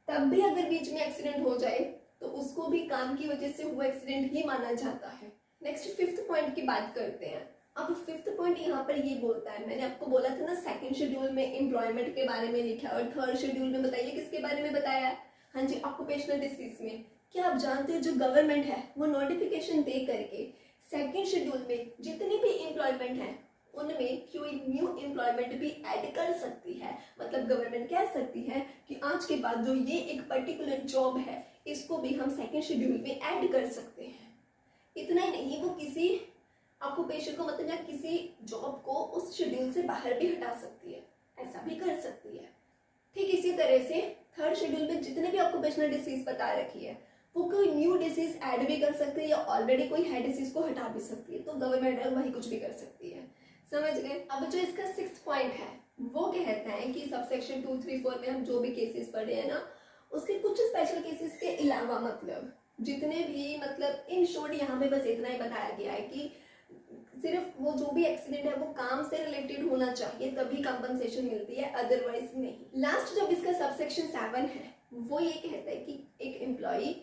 तब भी अगर बीच में एक्सीडेंट हो जाए तो उसको भी काम की वजह से हुआ एक्सीडेंट ही माना जाता है। नेक्स्ट फिफ्थ पॉइंट की बात करते हैं। अब फिफ्थ पॉइंट यहाँ पर ये बोलता है, मैंने आपको बोला था ना सेकंड शेड्यूल में एम्प्लॉयमेंट के बारे में लिखा है और थर्ड शेड्यूल में बताइए किसके बारे में बताया है? हाँ जी, ऑक्यूपेशनल डिसीज में। क्या आप जानते हो जो गवर्नमेंट है वो नोटिफिकेशन दे करके सेकंड शेड्यूल में जितनी भी एम्प्लॉयमेंट है उनमें कोई न्यू एम्प्लॉयमेंट भी ऐड कर सकती है। मतलब गवर्नमेंट कह सकती है कि आज के बाद जो ये एक पर्टिकुलर जॉब है इसको भी हम सेकंड शेड्यूल में ऐड कर सकते हैं। इतना ही नहीं, वो किसी ऑक्यूपेशन को मतलब या किसी जॉब को उस शेड्यूल से बाहर भी हटा सकती है, ऐसा भी कर सकती है। ठीक इसी तरह से थर्ड शेड्यूल में जितने भी ऑक्यूपेशनल डिसीज बता रखी है वो कोई न्यू डिसीज ऐड भी कर सकती है या ऑलरेडी कोई है डिसीज को हटा भी सकती है, तो गवर्नमेंट वही कुछ भी कर सकती है। समझ गए? अब जो इसका 6th पॉइंट है वो कहता है कि सबसेक्शन 2, 3, 4 में हम जो भी केसेस पढ़े हैं ना उसके कुछ स्पेशल केसेस के अलावा मतलब जितने भी मतलब इन शॉर्ट यहाँ पे बस इतना ही बताया गया है कि सिर्फ वो जो भी एक्सीडेंट है वो काम से रिलेटेड होना चाहिए तभी कंपनसेशन मिलती है, अदरवाइज नहीं। लास्ट जब इसका सबसेक्शन 7 है वो ये कहता है कि एक एम्प्लॉय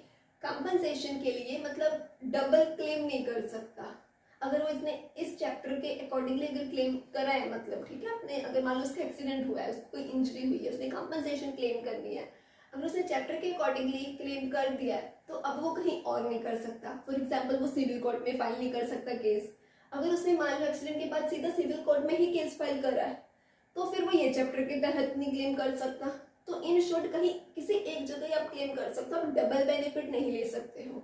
कंपनसेशन के लिए मतलब डबल क्लेम नहीं कर सकता। अगर वो इसने इस चैप्टर के अकॉर्डिंगली अगर क्लेम करा है, मतलब ठीक है, अपने अगर मान लो उसका एक्सीडेंट हुआ है, उसको कोई इंजरी हुई है, उसने कंपनसेशन क्लेम करनी है, अगर उसने चैप्टर के अकॉर्डिंगली क्लेम कर दिया है तो अब वो कहीं और नहीं कर सकता। फॉर एग्जाम्पल वो सिविल कोर्ट में फाइल नहीं कर सकता केस। अगर उसने मान लो एक्सीडेंट के बाद सीधा सिविल कोर्ट में ही केस फाइल करा है तो फिर वो ये चैप्टर के तहत नहीं क्लेम कर सकता। तो इन शॉर्ट कहीं किसी एक जगह ही आप क्लेम कर सकते हो, आप डबल बेनिफिट नहीं ले सकते हो।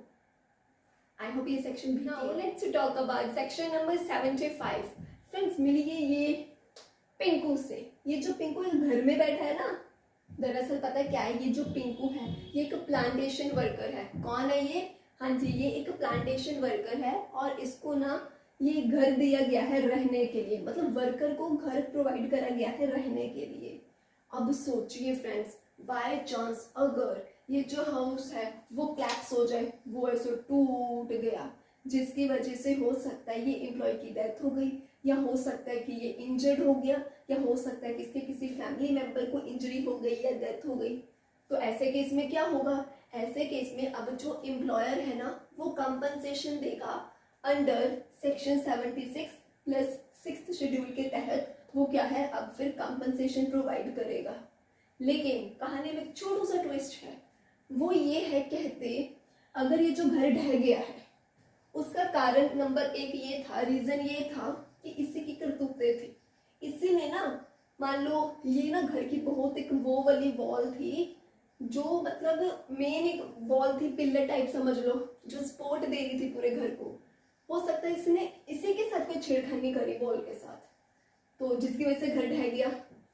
आई होप ये सेक्शन भी। Now let's talk about section number 75। Friends मिलिए ये पिंकू से। ये जो पिंकू घर में बैठा है ना, दरअसल पता है क्या है, ये जो पिंकू है ये एक प्लांटेशन वर्कर है। कौन है ये? हाँ जी, ये एक प्लांटेशन वर्कर है और इसको ना ये घर दिया गया है रहने के लिए, मतलब वर्कर को घर प्रोवाइड करा गया है रहने के लिए। अब सोचिए फ्रेंड्स, बाय चांस अगर ये जो हाउस है वो collapse हो जाए, वो ऐसे टूट गया, जिसकी वजह से हो सकता है ये एम्प्लॉय की डेथ हो गई, या हो सकता है कि ये इंजर्ड हो गया, या हो सकता है कि इसके किसी फैमिली मेंबर को इंजरी हो गई या डेथ हो गई। तो ऐसे केस में क्या होगा? ऐसे केस में अब जो एम्प्लॉयर है ना वो कंपनसेशन देगा under section 76 plus 6th schedule के तहत। वो क्या है, अब फिर कंपनसेशन प्रोवाइड करेगा। लेकिन कहानी में छोटा सा ट्विस्ट है, वो ये है, कहते अगर ये जो घर ढह गया है उसका कारण नंबर 1 ये था, रीजन ये था कि इसी की करतूतें थी। इसी ने ना, मान लो ये ना घर की बहुत एक वो वाली वॉल थी जो मतलब मेन एक वॉल थी, पिलर टाइप समझ लो, जो सपोर्ट दे रही थी पूरे घर को। हो सकता है इसने इसी के साथ कोई छेड़खानी करी वॉल के साथ, तो जिसकी वजह से घर ढह गया।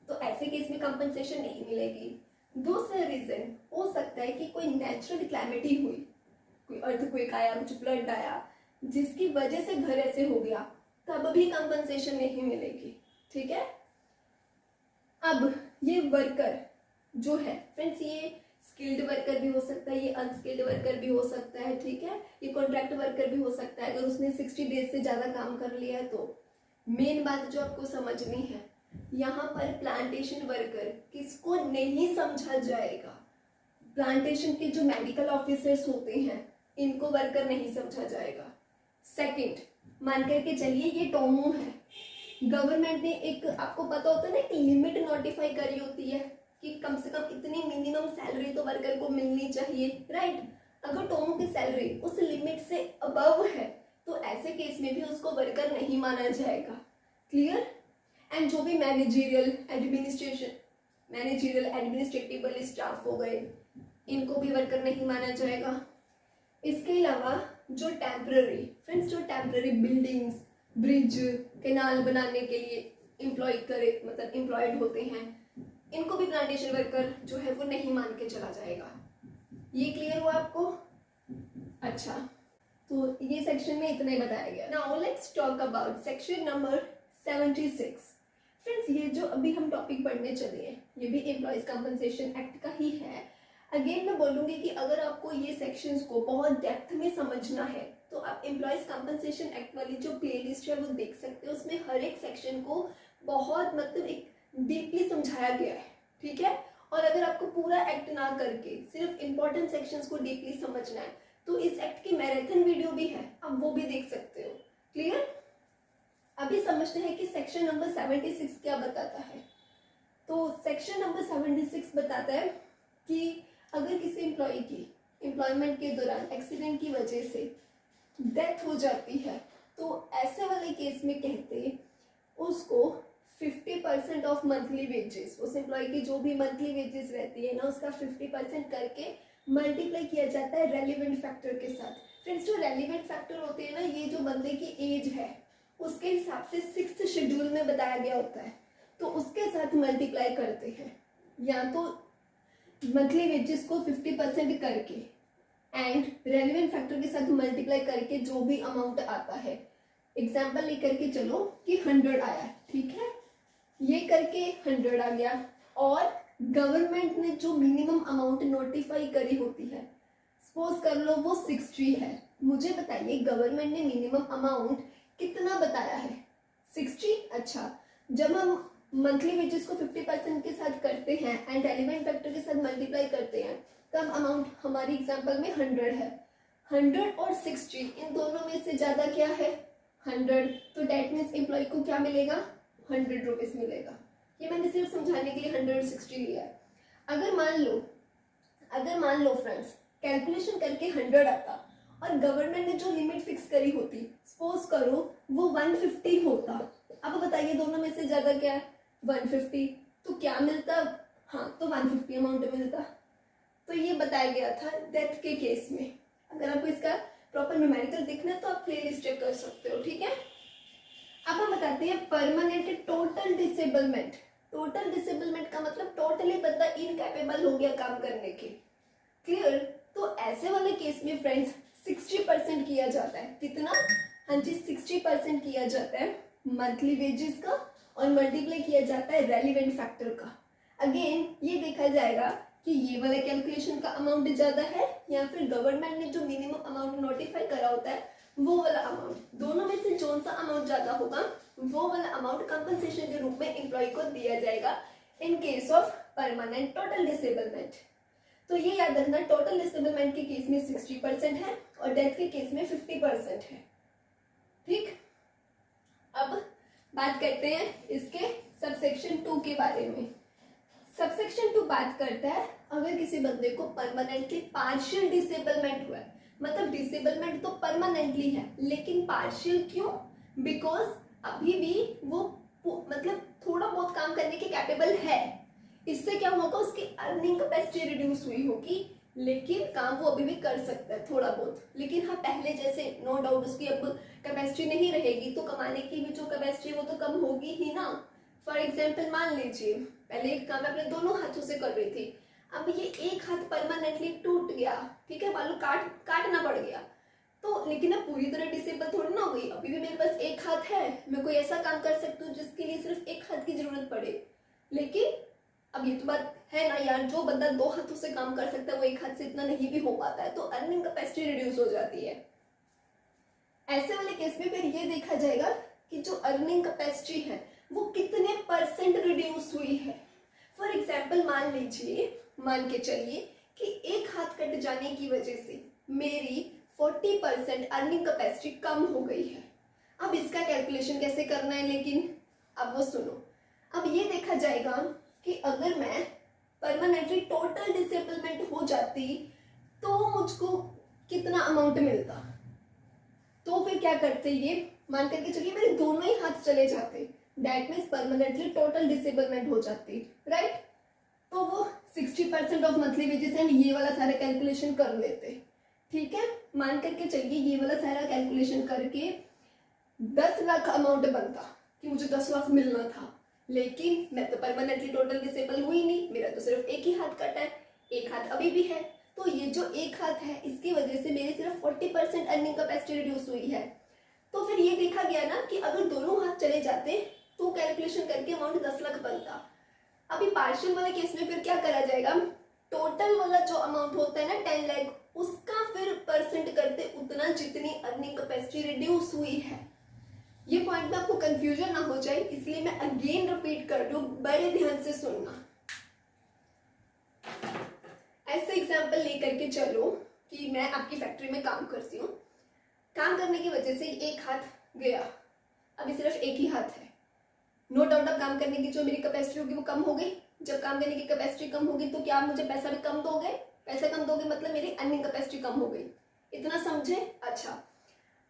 तो ऐसे केस में कंपनसेशन नहीं मिलेगी। दूसरा रीजन हो सकता है कि कोई नेचुरल क्लैमिटी हुई, कोई अर्थक्वेक आया, कुछ फ्लड आया, जिसकी वजह से घर ऐसे हो गया, तब भी कंपनसेशन नहीं मिलेगी। ठीक है। अब ये वर्कर जो है फ्रेंड्स, ये स्किल्ड वर्कर भी हो सकता है, ये अनस्किल्ड वर्कर भी हो सकता है। ठीक है, ये कॉन्ट्रैक्ट वर्कर भी हो सकता है अगर उसने 60 डेज से ज़्यादा काम कर लिया है। तो मेन बात जो आपको समझनी है, यहाँ पर प्लांटेशन वर्कर किसको नहीं समझा जाएगा? प्लांटेशन के जो मेडिकल ऑफिसर्स होते हैं इनको वर्कर नहीं समझा जाएगा। सेकंड, मान करके चलिए ये टोमो है, गवर्नमेंट ने एक, आपको पता होता है ना, एक लिमिट नोटिफाई करी होती है कि कम से कम इतनी मिनिमम सैलरी तो वर्कर को मिलनी चाहिए, राइट। अगर टोमो की सैलरी उस लिमिट से अबव है तो ऐसे केस में भी उसको वर्कर नहीं माना जाएगा। क्लियर। एंड जो भी मैनेजरियल एडमिनिस्ट्रेटिव वाले स्टाफ हो गए, इनको भी वर्कर नहीं माना जाएगा। इसके अलावा जो टेम्पररी फ्रेंड्स, जो टेम्पररी बिल्डिंग्स, ब्रिज, कैनाल बनाने के लिए एम्प्लॉयड होते हैं, इनको भी प्लांटेशन वर्कर जो है वो नहीं मान के चला जाएगा। ये क्लियर हुआ आपको? अच्छा, तो ये सेक्शन में इतना ही बताया गया। Now let's talk about section number 76। Friends, ये जो अभी हम टॉपिक पढ़ने चले हैं ये भी एम्प्लॉयज कंपनसेशन एक्ट का ही है। अगेन मैं बोलूँगी कि अगर आपको ये सेक्शंस को बहुत डेप्थ में समझना है तो आप एम्प्लॉयज कंपनसेशन एक्ट वाली जो प्लेलिस्ट है वो देख सकते हो। उसमें हर एक सेक्शन को बहुत एक डीपली समझाया गया है। ठीक है। और अगर आपको पूरा एक्ट ना करके सिर्फ इंपॉर्टेंट सेक्शंस को डीपली समझना है तो इस एक्ट की मैराथन वीडियो भी है, आप वो भी देख सकते हो। क्लियर। अभी समझते हैं कि सेक्शन नंबर 76 क्या बताता है। तो सेक्शन नंबर 76 बताता है कि अगर किसी एम्प्लॉय की एम्प्लॉयमेंट के दौरान एक्सीडेंट की वजह से डेथ हो जाती है तो ऐसे वाले केस में कहते उसको 50% ऑफ मंथली वेजेस, उस एम्प्लॉय की जो भी मंथली वेजेस रहती है ना उसका 50% करके मल्टीप्लाई किया जाता है रेलिवेंट फैक्टर के साथ। फ्रेंड्स, जो रेलिवेंट फैक्टर होते हैं ना, ये जो बंदे की एज है उसके हिसाब से 6th शेड्यूल में बताया गया होता है, तो उसके साथ मल्टीप्लाई करते हैं। या तो मंथली वेजेस को 50% करके एंड रेलिवेंट फैक्टर के साथ मल्टीप्लाई करके जो भी अमाउंट आता है, एग्जाम्पल लेकर के चलो कि 100 आया, ठीक है, ये करके 100 आ गया। और गवर्नमेंट ने जो मिनिमम अमाउंट नोटिफाई करी होती है, सपोज कर लो वो 60 है, मुझे बताइए गवर्नमेंट ने मिनिमम अमाउंट कितना बताया है? 60। अच्छा, जब हम मंथली वेजेस को 50% के साथ करते हैं एंड रेलिवेंट फैक्टर के साथ मल्टीप्लाई करते हैं तब अमाउंट हमारी एग्जांपल में 100 है। 100 और 60 इन दोनों में से ज्यादा क्या है? 100। तो डेट मीन्स एम्प्लॉय को क्या मिलेगा? 100 रुपीज मिलेगा। ये मैंने सिर्फ समझाने के लिए 160 लिया है। अगर मान लो फ्रेंड्स कैलकुलेशन करके 100 आता और गवर्नमेंट ने जो लिमिट फिक्स करी होती, सपोज करो वो 150 होता, अब बताइए दोनों में से ज्यादा क्या है? 150। तो क्या मिलता हाँ तो 150 अमाउंट मिलता। तो ये बताया गया था डेथ के केस में। अगर आपको इसका प्रॉपर न्यूमेरिकल देखना है तो आप प्लेलिस्ट चेक कर सकते हो, ठीक है। अब हम बताते हैं permanent total disablement. Total disablement का मतलब टोटली बंदा इनकैपेबल हो गया काम करने के। क्लियर। तो ऐसे वाले केस में फ्रेंड्स 60% किया जाता है। कितना? हाँ जी 60% किया जाता है मंथली वेजेस का और मल्टीप्लाई किया जाता है रेलिवेंट फैक्टर का। अगेन ये देखा जाएगा कि ये वाला कैलकुलेशन का अमाउंट ज्यादा है या फिर गवर्नमेंट ने जो मिनिमम अमाउंट नोटिफाई करा होता है वो वाला अमाउंट, दोनों में से कौन सा अमाउंट ज्यादा होगा वो वाला अमाउंट कंपनसेशन के रूप में एम्प्लॉय को दिया जाएगा in case of permanent total disablement. तो ये याद रखना, टोटल डिसेबलमेंट के केस में 60% है और डेथ के केस में 50% है, ठीक। अब बात करते हैं इसके सबसेक्शन 2 के बारे में। सबसेक्शन 2 बात करता है अगर किसी बंदे को परमानेंटली पार्शियल डिसेबलमेंट हुआ है, मतलब डिसेबलमेंट तो परमानेंटली है लेकिन पार्शियल क्यों? बिकॉज अभी भी वो मतलब थोड़ा बहुत काम करने के कैपेबल है। इससे क्या होगा, उसकी अर्निंग कैपेसिटी रिड्यूस हुई होगी लेकिन काम वो अभी भी कर सकता है थोड़ा बहुत। लेकिन हाँ पहले जैसे नो डाउट उसकी अब कैपेसिटी नहीं रहेगी तो कमाने की भी जो कैपेसिटी है वो तो कम होगी ही ना। फॉर एग्जाम्पल मान लीजिए पहले एक काम अपने दोनों हाथों से कर रही थी, अब ये एक हाथ परमानेंटली टूट गया, ठीक है, मान लो काटना पड़ गया तो, लेकिन अब पूरी तरह डिसेबल थोड़ी ना हो गई, अभी भी मेरे पास एक हाथ है, मैं कोई ऐसा काम कर सकती हूँ जिसके लिए सिर्फ एक हाथ की जरूरत पड़े। लेकिन अब ये तो बात है ना यार, जो बंदा दो हाथों से काम कर सकता है वो एक हाथ से इतना नहीं भी हो पाता है, तो अर्निंग कैपेसिटी रिड्यूस हो जाती है। ऐसे वाले केस में फिर ये देखा जाएगा कि जो अर्निंग कैपेसिटी है वो कितने परसेंट रिड्यूस हुई है। फॉर एग्जाम्पल मान के चलिए कि एक हाथ कट जाने की वजह से मेरी 40% अर्निंग कैपेसिटी कम हो गई है। अब इसका कैलकुलेशन कैसे करना है, लेकिन अब वो सुनो। अब ये देखा जाएगा कि अगर मैं परमानेंटली टोटल डिसेबलमेंट हो जाती तो मुझको कितना अमाउंट मिलता। तो फिर क्या करते, ये मान करके चलिए मेरे दोनों ही हाथ चले जाते, that means permanently total disablement हो जाती, राइट। तो वो 60% ऑफ मंथली वेजेस एंड ये वाला सारा कैलकुलेशन कर लेते, ठीक है। मान करके चलिए ये वाला सारा कैलकुलेशन करके 10 लाख अमाउंट बनता कि मुझे 10 लाख मिलना था, लेकिन मैं तो परमानेंटली टोटल डिसेबल हुई नहीं, मेरा तो सिर्फ एक ही हाथ कटा है, एक हाथ अभी भी है। तो ये जो एक हाथ है इसकी वजह से मेरी सिर्फ 40% अर्निंग कैपेसिटी रिड्यूस हुई है। तो फिर ये देखा गया ना कि अगर दोनों हाथ चले जाते तो कैलकुलेशन करके अमाउंट 10 लाख बनता। अभी पार्शियल वाले केस में फिर क्या करा जाएगा, टोटल वाला जो अमाउंट होता है ना 10 लाख, उसका फिर परसेंट करते उतना जितनी अर्निंग कैपेसिटी रिड्यूस हुई है। ये पॉइंट में आपको कंफ्यूजन ना हो जाए इसलिए मैं अगेन रिपीट कर रही हूँ, बड़े ध्यान से सुनना। ऐसे एग्जांपल लेकर के चलो कि मैं आपकी फैक्ट्री में काम करती हूँ, काम करने की वजह से एक हाथ गया, अभी सिर्फ एक ही हाथ है। नो डाउट अब काम करने की जो मेरी कैपेसिटी होगी वो कम हो गई। जब काम करने की कैपेसिटी कम होगी तो क्या आप मुझे पैसा भी कम दोगे? पैसा कम दोगे मतलब मेरी अर्निंग कैपेसिटी कम हो गई, इतना समझे? अच्छा,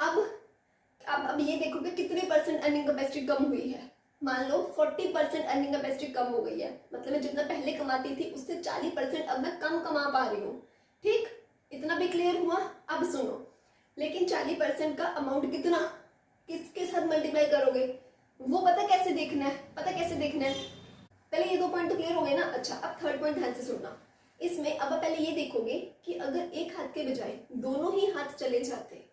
अब ये देखोगे कितने परसेंट अर्निंग कैपेसिटी कम हुई है। मान लो 40% अर्निंग कैपेसिटी कम हो गई है, मतलब मैं जितना पहले कमाती थी उससे 40% अब मैं कम कमा पा रही हूँ, ठीक। इतना भी क्लियर हुआ? अब सुनो, लेकिन 40% का अमाउंट कितना, किसके साथ मल्टीप्लाई करोगे वो पता कैसे देखना है, पहले ये 2 पॉइंट तो क्लियर हो गए ना। अच्छा, अब थर्ड पॉइंट ध्यान से सुनना। इसमें अब पहले ये देखोगे कि अगर एक हाथ के बजाय दोनों ही हाथ चले जाते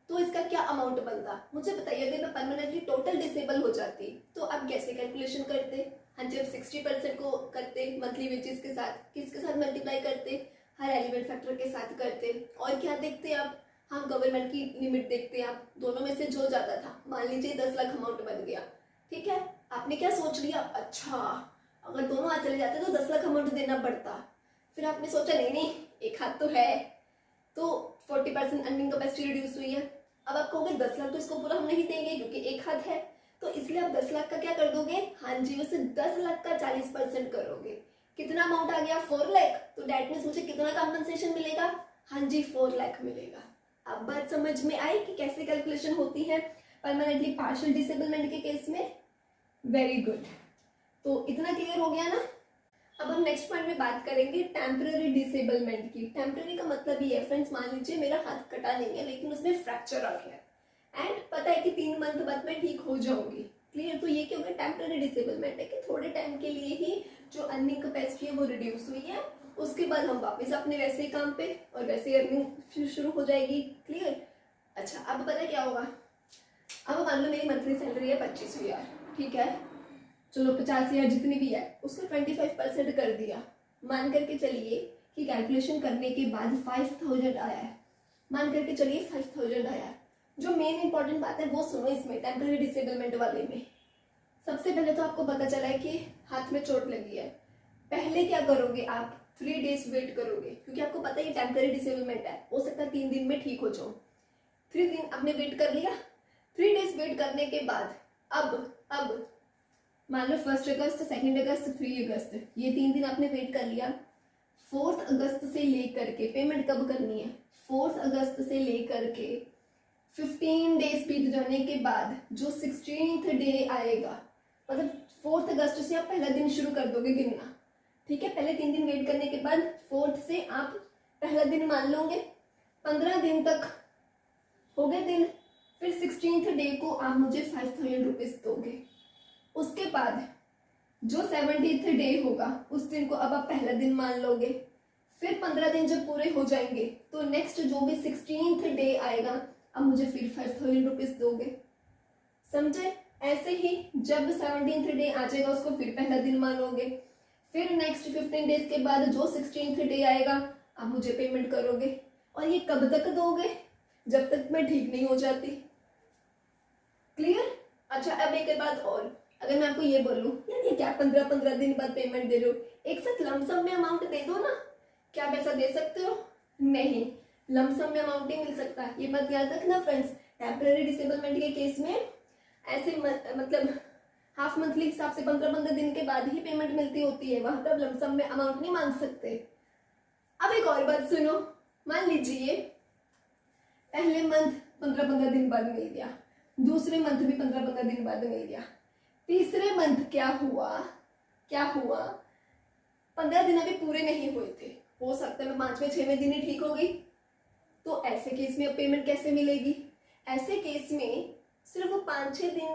तो इसका क्या अमाउंट बनता, मुझे बताइए। अगर मैं परमानेंटली टोटल डिसेबल हो जाती तो आप कैसे कैलकुलेशन करते? हाँ जी, अब 60% को करते मंथली वेजेस के साथ, किसके साथ मल्टीप्लाई करते? हर एलिमेंट फैक्टर के साथ करते। और क्या देखते आप? हाँ, गवर्नमेंट की लिमिट देखते हैं आप, दोनों में से जो जाता था। मान लीजिए 10 लाख अमाउंट बन गया, ठीक है। आपने क्या सोच लिया, अच्छा अगर दोनों हाथ चले जाते तो 10 लाख अमाउंट देना पड़ता। फिर आपने सोचा नहीं एक हाथ तो है, तो 40% अर्निंग कैपेसिटी रिड्यूस हुई है। अब आप कहोगे 10 लाख तो इसको पूरा हम नहीं देंगे क्योंकि एक हाथ है, तो इसलिए आप 10 लाख का क्या कर दोगे, हाँ जी उसे 10 लाख का 40% करोगे। कितना अमाउंट आ गया, 4 लाख। तो डेट मीन्स मुझे कितना कंपनसेशन मिलेगा, हाँ जी 4 लाख मिलेगा। अब बात समझ में आई कि कैसे कैलकुलेशन होती है परमानेंटली पार्शियल डिसेबलमेंट के केस में? वेरी गुड, तो इतना क्लियर हो गया ना। अब हम नेक्स्ट पॉइंट में बात करेंगे टेम्पररी डिसेबलमेंट की। टेम्पररी का मतलब ये है फ्रेंड्स, मान लीजिए मेरा हाथ कटा नहीं है लेकिन उसमें फ्रैक्चर आ गया है एंड पता है कि 3 मंथ बाद मैं ठीक हो जाऊंगी। क्लियर? तो ये क्या होगा, टेम्पररी डिसेबलमेंट है कि थोड़े टाइम के लिए ही जो अर्निंग कैपेसिटी है वो रिड्यूस हुई है, उसके बाद हम वापस अपने वैसे ही काम पे और वैसे अर्निंग शुरू हो जाएगी। क्लियर? अच्छा, अब पता है क्या होगा, अब मान लो मेरी मंथली सैलरी है 25,000, ठीक है, चलो 50,000 जितनी भी है उसका 25% कर दिया। मान करके चलिए कि कैलकुलेशन करने के बाद 5,000 आया है, मान करके चलिए 5,000 आया है। जो मेन इंपॉर्टेंट बात है वो सुनो इसमें, टेम्पररी डिसेबलमेंट वाले में। सबसे पहले तो आपको पता चला है कि हाथ में चोट लगी है, पहले क्या करोगे आप, 3 डेज वेट करोगे, क्योंकि आपको पता है ये टेम्पररी डिसेबलमेंट है, हो सकता है 3 दिन में ठीक हो जाओ। 3 दिन आपने वेट कर लिया, 3 डेज वेट करने के बाद अब मान लो 1 अगस्त, 2 अगस्त, 3 अगस्त, ये 3 दिन आपने वेट कर लिया। 4 अगस्त से लेकर के पेमेंट कब करनी है, 4 अगस्त से लेकर के 15 डेज बीत जाने के बाद जो 16th डे आएगा, मतलब 4 अगस्त से आप पहला दिन शुरू कर दोगे गिनना। ठीक है, पहले 3 दिन वेट करने के बाद 4 से आप पहला दिन मान लोगे, 15 दिन तक हो गए दिन, फिर 16th डे को आप मुझे 5,000 रुपीज दोगे। उसके बाद जो 70th डे होगा उस दिन को अब आप पहला दिन मान लोगे, फिर 15 दिन जब पूरे हो जाएंगे तो नेक्स्ट जो भी 16th डे आएगा अब मुझे फिर 5,000 रुपीज दोगे। समझे? ऐसे ही जब 17th डे आ जाएगा उसको फिर पहला दिन मानोगे, फिर नेक्स्ट 15 डेज के बाद जो 16th डे आएगा आप मुझे पेमेंट करोगे। और ये कब तक दोगे, जब तक मैं ठीक नहीं हो जाती। क्लियर? अच्छा, अब एक बात और, अगर मैं आपको ये बोलूं यार ये क्या 15-15 दिन बाद पेमेंट दे रहे हो, एक साथ लमसम में अमाउंट दे दो ना, क्या पैसा दे सकते हो? नहीं, लमसम में अमाउंट ही मिल सकता है, ये बात याद रखना फ्रेंड्स। टेम्पररी डिसेबलमेंट के केस में ऐसे मतलब हाफ मंथली हिसाब से 15-15 दिन के बाद ही पेमेंट मिलती होती है, वहां पर लमसम में अमाउंट नहीं मांग सकते। अब एक और बात सुनो, मान लीजिए पहले मंथ 15-15 दिन बाद मिल गया, दूसरे मंथ भी 15-15 दिन बाद मिल गया, तीसरे मंथ क्या हुआ 15 दिन अभी पूरे नहीं हुए थे, हो सकता है मैं 5वें-6वें दिन ही ठीक हो गई, तो ऐसे केस में अब पेमेंट कैसे मिलेगी? ऐसे केस में सिर्फ 5-6 दिन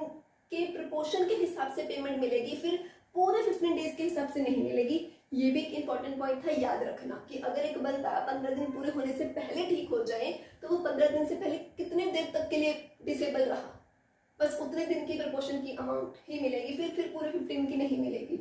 के प्रोपोर्शन के हिसाब से पेमेंट मिलेगी, फिर पूरे 15 डेज के हिसाब से नहीं मिलेगी। ये भी एक इंपॉर्टेंट पॉइंट था, याद रखना कि अगर एक बंदा 15 दिन पूरे होने से पहले ठीक हो जाए तो वो 15 दिन से पहले कितने देर तक के लिए डिसेबल रहा, बस उतने दिन की प्रोपोर्शन की अमाउंट ही मिलेगी, फिर पूरे 15 की नहीं मिलेगी।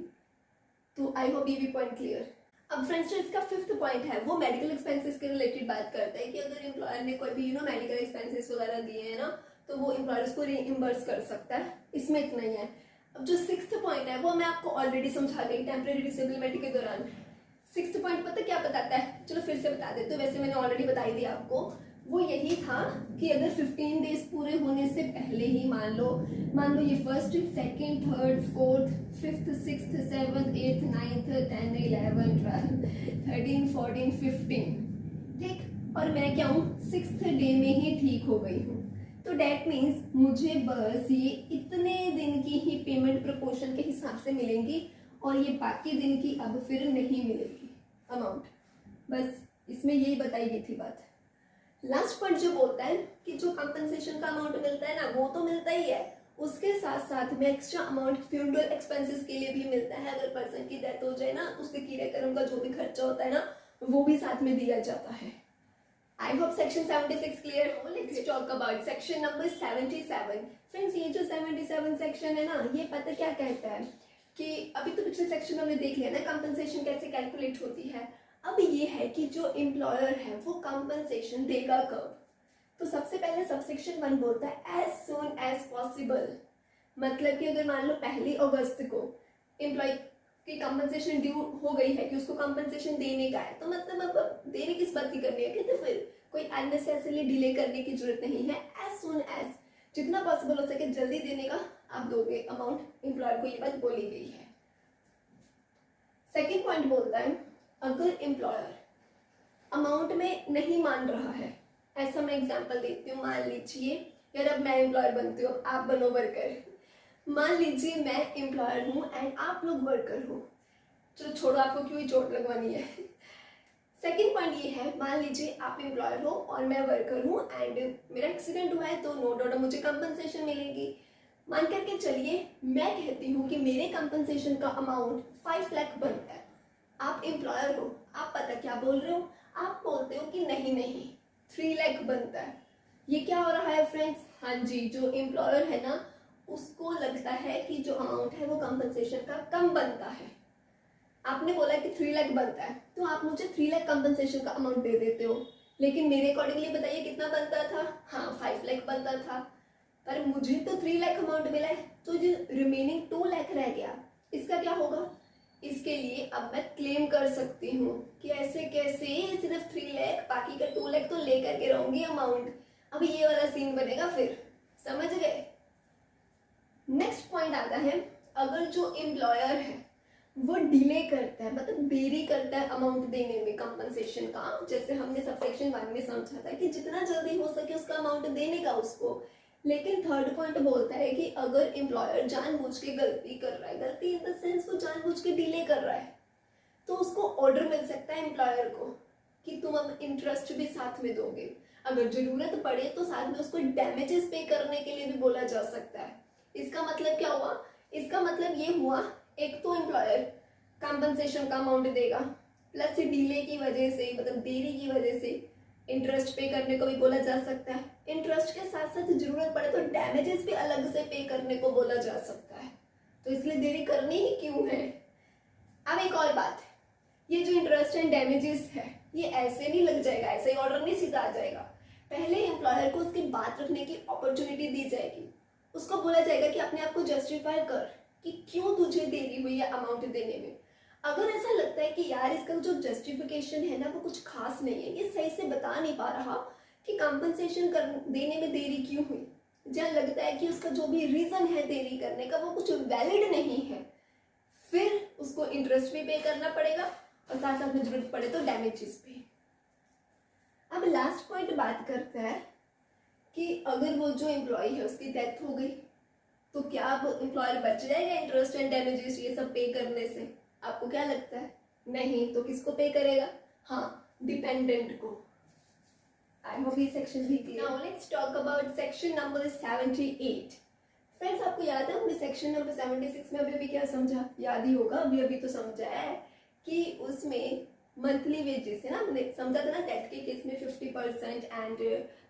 तो आई होप ये भी पॉइंट क्लियर। अब फ्रेंड्स जो इसका 5th पॉइंट है वो मेडिकल एक्सपेंसेस के रिलेटेड बात करता है कि अगर एम्प्लॉयर ने कोई भी मेडिकल एक्सपेंसेस वगैरह दिए हैं ना तो वो एम्प्लॉयर उसको रीइंबर्स कर सकता है, इसमें इतना ही है। अब जो 6th पॉइंट है वो मैं आपको ऑलरेडी समझा गई टेम्परेरी डिसेबलमेंट के दौरान। 6th पॉइंट पता क्या बताता है, चलो फिर से बता देते, तो वैसे मैंने ऑलरेडी बता ही दिया आपको। वो यही था कि अगर 15 डेज पूरे होने से पहले ही मान लो ये 1st, 2nd, 3rd, 4th, 5th, 6th, 7th, 8th, 9th, 10th, 11th, 12th, 13, 14, 15, ठीक, और मैं क्या हूँ 6th डे में ही ठीक हो गई हूँ, तो डेट मीन्स मुझे बस ये इतने दिन की ही पेमेंट प्रोपोर्शन के हिसाब से मिलेंगी और ये बाकी दिन की अब फिर नहीं मिलेगी अमाउंट। बस इसमें यही बताई गई थी बात। लास्ट पॉइंट जो बोलता है कि जो कंपनसेशन का अमाउंट मिलता है ना वो तो मिलता ही है, उसके साथ साथ में एक्स्ट्रा अमाउंट फ्यूनरल एक्सपेंसेस के लिए भी मिलता है। अगर पर्सन की डेथ हो जाए ना उसके क्रियाक्रम का जो भी खर्चा होता है ना वो भी साथ में दिया जाता है। आई होप सेक्शन 76 क्लियर हो। Let's talk about section number 77। Friends ये जो 77 सेक्शन है ना ये पता क्या कहता है कि अभी तो पिछले सेक्शन हमने देख लिया ना कंपनसेशन कैसे कैलकुलेट होती है, अब ये है कि जो एम्प्लॉयर है वो कंपनसेशन देगा कब। तो सबसे पहले सबसेक्शन 1 बोलता है एज सून एज पॉसिबल, मतलब कि अगर मान लो 1 अगस्त को एम्प्लॉय की कंपनसेशन ड्यू हो गई है कि उसको कंपनसेशन देने का है, तो मतलब अब देरी किस बात की करनी है, कहते फिर कोई अननेसेसरली डिले करने की जरूरत नहीं है। एज सून एज जितना पॉसिबल हो सके जल्दी देने का आप दोगे अमाउंट, एम्प्लॉयर को ये बात बोली गई है। सेकेंड पॉइंट बोलता है अगर एम्प्लॉयर अमाउंट में नहीं मान रहा है, ऐसा मैं एग्जांपल देती हूँ, मान लीजिए यार अब मैं एम्प्लॉयर बनती हूँ आप बनो वर्कर, मान लीजिए मैं एम्प्लॉयर हूँ एंड आप लोग वर्कर हो, चलो छोड़ो, आपको क्यों ही चोट लगवानी है। सेकंड पॉइंट ये है, मान लीजिए आप एम्प्लॉयर हो और मैं वर्कर हूँ एंड मेरा एक्सीडेंट हुआ है, तो नो डाउट मुझे कंपनसेशन मिलेगी। मान करके चलिए मैं कहती हूँ कि मेरे कंपनसेशन का अमाउंट 5 लाख बनता है। आप एम्प्लॉयर हो, आप पता क्या बोल रहे हो, आप बोलते हो कि नहीं नहीं 3 लाख बनता है। ये क्या हो रहा है फ्रेंड्स? हाँ जी, जो एम्प्लॉयर है ना उसको लगता है कि जो अमाउंट है वो कंपनसेशन का कम बनता है। आपने बोला कि 3 लाख बनता है, तो आप मुझे 3 लाख कंपनसेशन का अमाउंट दे देते हो, लेकिन मेरे अकॉर्डिंगली बताइए कितना बनता था? हाँ 5 लाख बनता था, पर मुझे तो 3 लाख अमाउंट मिला है, तो जो रिमेनिंग 2 लाख रह गया इसका क्या होगा? इसके लिए अब मैं क्लेम कर सकती हूँ कि ऐसे कैसे सिर्फ 3 लाख, बाकी का 2 लाख तो लेकर के रहूंगी अमाउंट। अब ये वाला सीन बनेगा, फिर समझ गए? नेक्स्ट पॉइंट आता है, अगर जो एम्प्लॉयर है वो डिले करता है, मतलब देरी करता है अमाउंट देने में कंपनसेशन का, जैसे हमने सबसेक्शन 1 में समझा था कि जितना जल्दी हो सके उसका अमाउंट देने का उसको। लेकिन थर्ड पॉइंट बोलता है कि अगर एम्प्लॉयर जानबूझ के गलती कर रहा है, गलती इन द सेंस वो जानबूझ के डिले कर रहा है, तो उसको ऑर्डर मिल सकता है एम्प्लॉयर को कि तुम अब इंटरेस्ट भी साथ में दोगे। अगर जरूरत पड़े तो साथ में उसको डैमेजेस पे करने के लिए भी बोला जा सकता है। इसका मतलब क्या हुआ? इसका मतलब ये हुआ, एक तो एम्प्लॉयर कंपनसेशन का अमाउंट देगा, प्लस डिले की वजह से, मतलब देरी की वजह से इंटरेस्ट पे करने को भी बोला जा सकता है। इंटरेस्ट के साथ साथ जरूरत पड़े तो डैमेजेस भी अलग से पे करने को बोला जा सकता है, तो इसलिए देरी करनी ही क्यों है। अब एक और बात, ये जो इंटरेस्ट एंड डैमेजेस है ये ऐसे नहीं लग जाएगा, ऐसे ही ऑर्डर नहीं सीधा आ जाएगा। पहले एम्प्लॉयर को उसकी बात रखने की अपॉर्चुनिटी दी जाएगी, उसको बोला जाएगा कि अपने आप को जस्टिफाई कर कि क्यों तुझे देरी हुई है अमाउंट देने में। अगर ऐसा लगता है कि यार इसका जो जस्टिफिकेशन है ना वो कुछ खास नहीं है, ये सही से बता नहीं पा रहा कि कंपनसेशन देने में देरी क्यों हुई, जब लगता है कि उसका जो भी रीजन है देरी करने का वो कुछ वैलिड नहीं है, फिर उसको इंटरेस्ट भी पे करना पड़ेगा और साथ साथ में जरूरत पड़े तो डैमेजेस पे। अब लास्ट पॉइंट बात करते हैं कि अगर वो जो एम्प्लॉय है उसकी डेथ हो गई तो क्या अब एम्प्लॉयर बच जाएगा इंटरेस्ट एंड डैमेजेस ये सब पे करने से? आपको क्या लगता है? नहीं, तो किसको पे करेगा? हाँ, डिपेंडेंट को। आई होप ये सेक्शन भी clear. Now let's talk about section number 78। Friends, आपको याद है हमने सेक्शन नंबर 76 में अभी क्या समझा? याद ही होगा, अभी तो समझा है कि उसमें मंथली वेजेस है ना, हमने समझा था ना, डेथ के केस में 50% एंड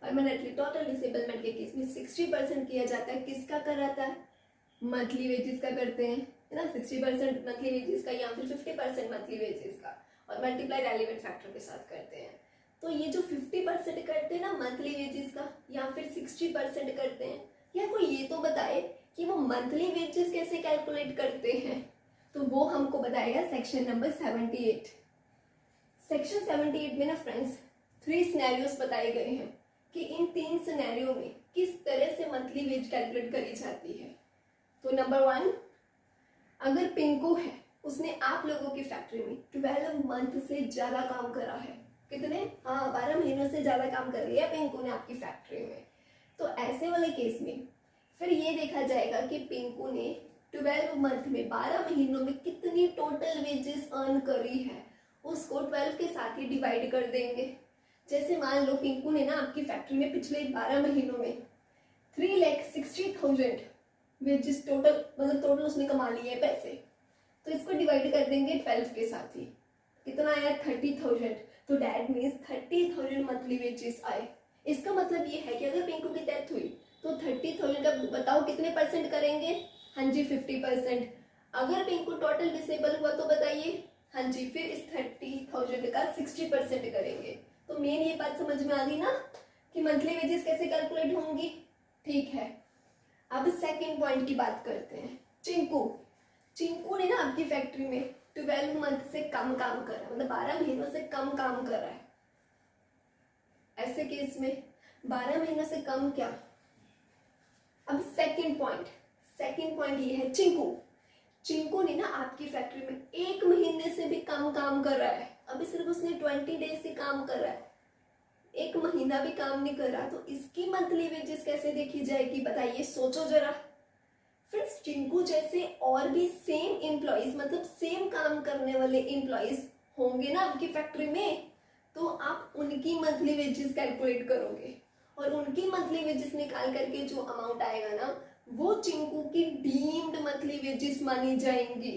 परमानेंटली टोटल डिसेबलमेंट के केस में 60% किया जाता है। किसका कराता है? मंथली वेजेस का करते हैं, है ना, 60% मंथली वेजेस का या फिर 50% मंथली वेजेस का, और मल्टीप्लाई रेलिवेंट फैक्टर के साथ करते हैं। तो ये जो 50% करते हैं ना मंथली वेजेस का, या फिर 60% करते हैं, या कोई ये तो बताए कि वो मंथली वेजेस कैसे कैलकुलेट करते हैं, तो वो हमको बताएगा सेक्शन नंबर 78। सेक्शन 78 में ना फ्रेंड्स 3 सिनेरियोस बताए गए हैं कि इन 3 सिनेरियो में किस तरह से मंथली वेज कैलकुलेट करी जाती है। तो नंबर 1, अगर पिंकू है, उसने आप लोगों की फैक्ट्री में 12 मंथ से ज्यादा काम करा है। कितने? हाँ, 12 महीनों से ज्यादा काम कर लिया पिंकू ने आपकी फैक्ट्री में। तो ऐसे वाले केस में फिर ये देखा जाएगा कि पिंकू ने 12 मंथ में 12 महीनों में कितनी टोटल वेजेस अर्न करी है, उसको 12 के साथ ही डिवाइड कर देंगे। जैसे मान लो पिंकू ने ना आपकी फैक्ट्री में पिछले 12 महीनों में 3,60,000 वेजेस टोटल, मतलब टोटल उसने कमा लिए हैं पैसे, तो इसको डिवाइड कर देंगे 12 के साथ ही। कितना आया? 30,000। तो डैट मीन्स 30,000 मंथली वेजेस आए। इसका मतलब ये है कि अगर पिंकू की डेथ हुई तो 30,000 का बताओ कितने परसेंट करेंगे? हाँ जी, 50%। अगर पिंकू टोटल डिसेबल हुआ तो बताइए? हाँ जी, फिर इस 30,000 का 60% करेंगे। तो मेन ये बात समझ में आ गई ना कि मंथली वेजेस कैसे कैलकुलेट होंगी। ठीक है, अब सेकंड पॉइंट की बात करते हैं। चिंकू ने ना आपकी फैक्ट्री में 12 मंथ से कम काम करा, मतलब 12 महीनों से कम काम करा है। ऐसे केस में 12 महीनों से कम क्या? अब सेकंड पॉइंट ये है, चिंकू ने ना आपकी फैक्ट्री में 1 महीने से भी कम काम कर रहा है। अभी सिर्फ उसने 20 डेज से काम कर रहा है, 1 महीना भी काम नहीं कर रहा, तो इसकी मंथली वेजेस कैसे देखी जाएगी? बताइए, सोचो जरा। फ्रेंड्स चिंकू जैसे और भी सेम एम्प्लॉयज मतलब सेम काम करने वाले एम्प्लॉयज होंगे ना आपकी फैक्ट्री में, तो आप उनकी मंथली वेजेस कैलकुलेट करोगे और उनकी मंथली वेजेस निकाल करके जो अमाउंट आएगा ना वो चिंकू की डीम्ड मंथली वेजेस मानी जाएंगी।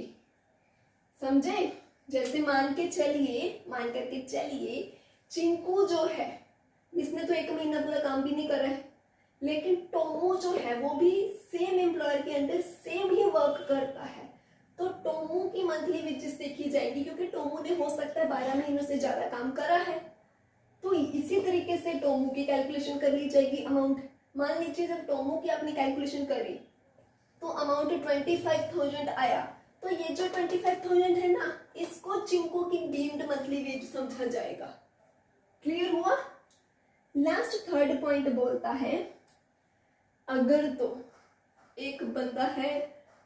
समझे? जैसे मान करके चलिए चिंकू जो है इसने तो 1 महीना पूरा काम भी नहीं कर रहा है, लेकिन टोमो जो है वो भी सेम एम्प्लॉयर के अंडर सेम ही वर्क करता है, तो टोमो की मंथली वेजेस देखी जाएगी क्योंकि टोमो ने हो सकता है 12 महीनों से ज्यादा काम करा है। तो इसी तरीके से टोमो की कैलकुलेशन कर ली जाएगी अमाउंट। मान लीजिए जब टोमो की आपने कैलकुलेशन करी तो अमाउंट 25,000 आया, तो ये जो 25,000 है ना इसको चिंकू की डीम्ड मंथली वेज समझा जाएगा। क्लियर हुआ? लास्ट थर्ड पॉइंट बोलता है अगर तो एक बंदा है,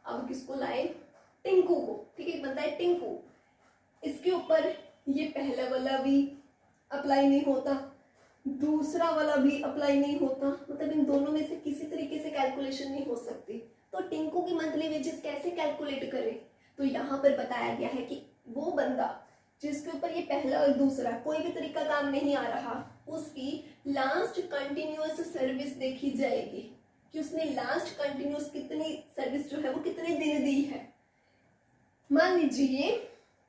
अब किसको लाए, टिंकू को, ठीक है, एक बंदा है टिंकू, इसके ऊपर ये पहला वाला भी अप्लाई नहीं होता, दूसरा वाला भी अप्लाई नहीं होता, मतलब इन दोनों में से किसी तरीके से कैलकुलेशन नहीं हो सकती, तो टिंकू की मंथली वेजेस कैसे कैलकुलेट करें? तो यहाँ पर बताया गया है कि वो बंदा जिसके ऊपर ये पहला और दूसरा कोई भी तरीका काम नहीं आ रहा उसकी लास्ट कंटिन्यूअस सर्विस देखी जाएगी कि उसने लास्ट कंटिन्यूअस कितनी सर्विस जो है वो कितने दिन दी है। मान लीजिए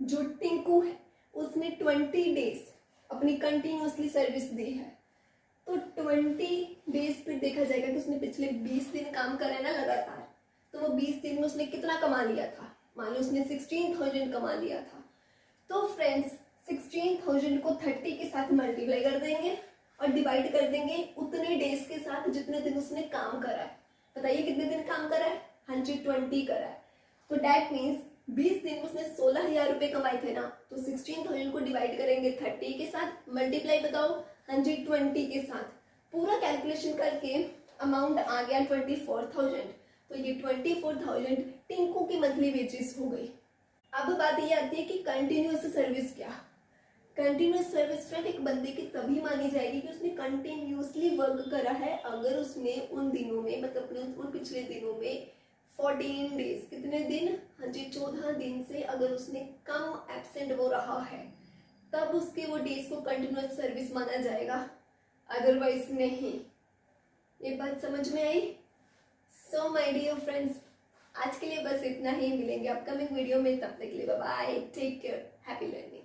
जो टिंकू है उसने 20 डेज अपनी कंटिन्यूअसली सर्विस दी है, तो 20 डेज पे देखा जाएगा कि उसने पिछले 20 दिन काम करा है ना लगातार, तो वो 20 दिन में उसने कितना कमा लिया था, मान लो उसने 16,000 कमा लिया था, तो फ्रेंड्स 16,000 को 30 के साथ मल्टीप्लाई कर देंगे और डिवाइड कर देंगे उतने डेज के साथ जितने दिन उसने काम करा है। बताइए कितने दिन काम करा है? 120 करा है, तो डैट मीन्स 20 दिन में उसने 16,000 रुपए कमाए थे ना, तो 16,000 को डिवाइड करेंगे 30 के साथ, मल्टीप्लाई बताओ 120 के साथ, पूरा कैलकुलेशन करके अमाउंट आ गया 24,000, तो ये 24,000 टिंकू की मंथली वेजेस हो गई। अब बात ये आती है कि कंटिन्यूअस सर्विस क्या? कंटिन्यूअस सर्विस फ्रेंड एक बंदे की तभी मानी जाएगी कि उसने कंटिन्यूअसली वर्क करा है अगर उसने उन दिनों में मतलब उन पिछले दिनों में 14 डेज, कितने दिन? हाँ जी 14 दिन से अगर उसने कम एब्सेंट वो रहा है तब उसके वो डेज को कंटिन्यूअस सर्विस माना जाएगा, अदरवाइज नहीं। ये बात समझ में आई? सो माय डियर फ्रेंड्स आज के लिए बस इतना ही, मिलेंगे अपकमिंग वीडियो में, तब तक के लिए bye bye, take care, happy learning.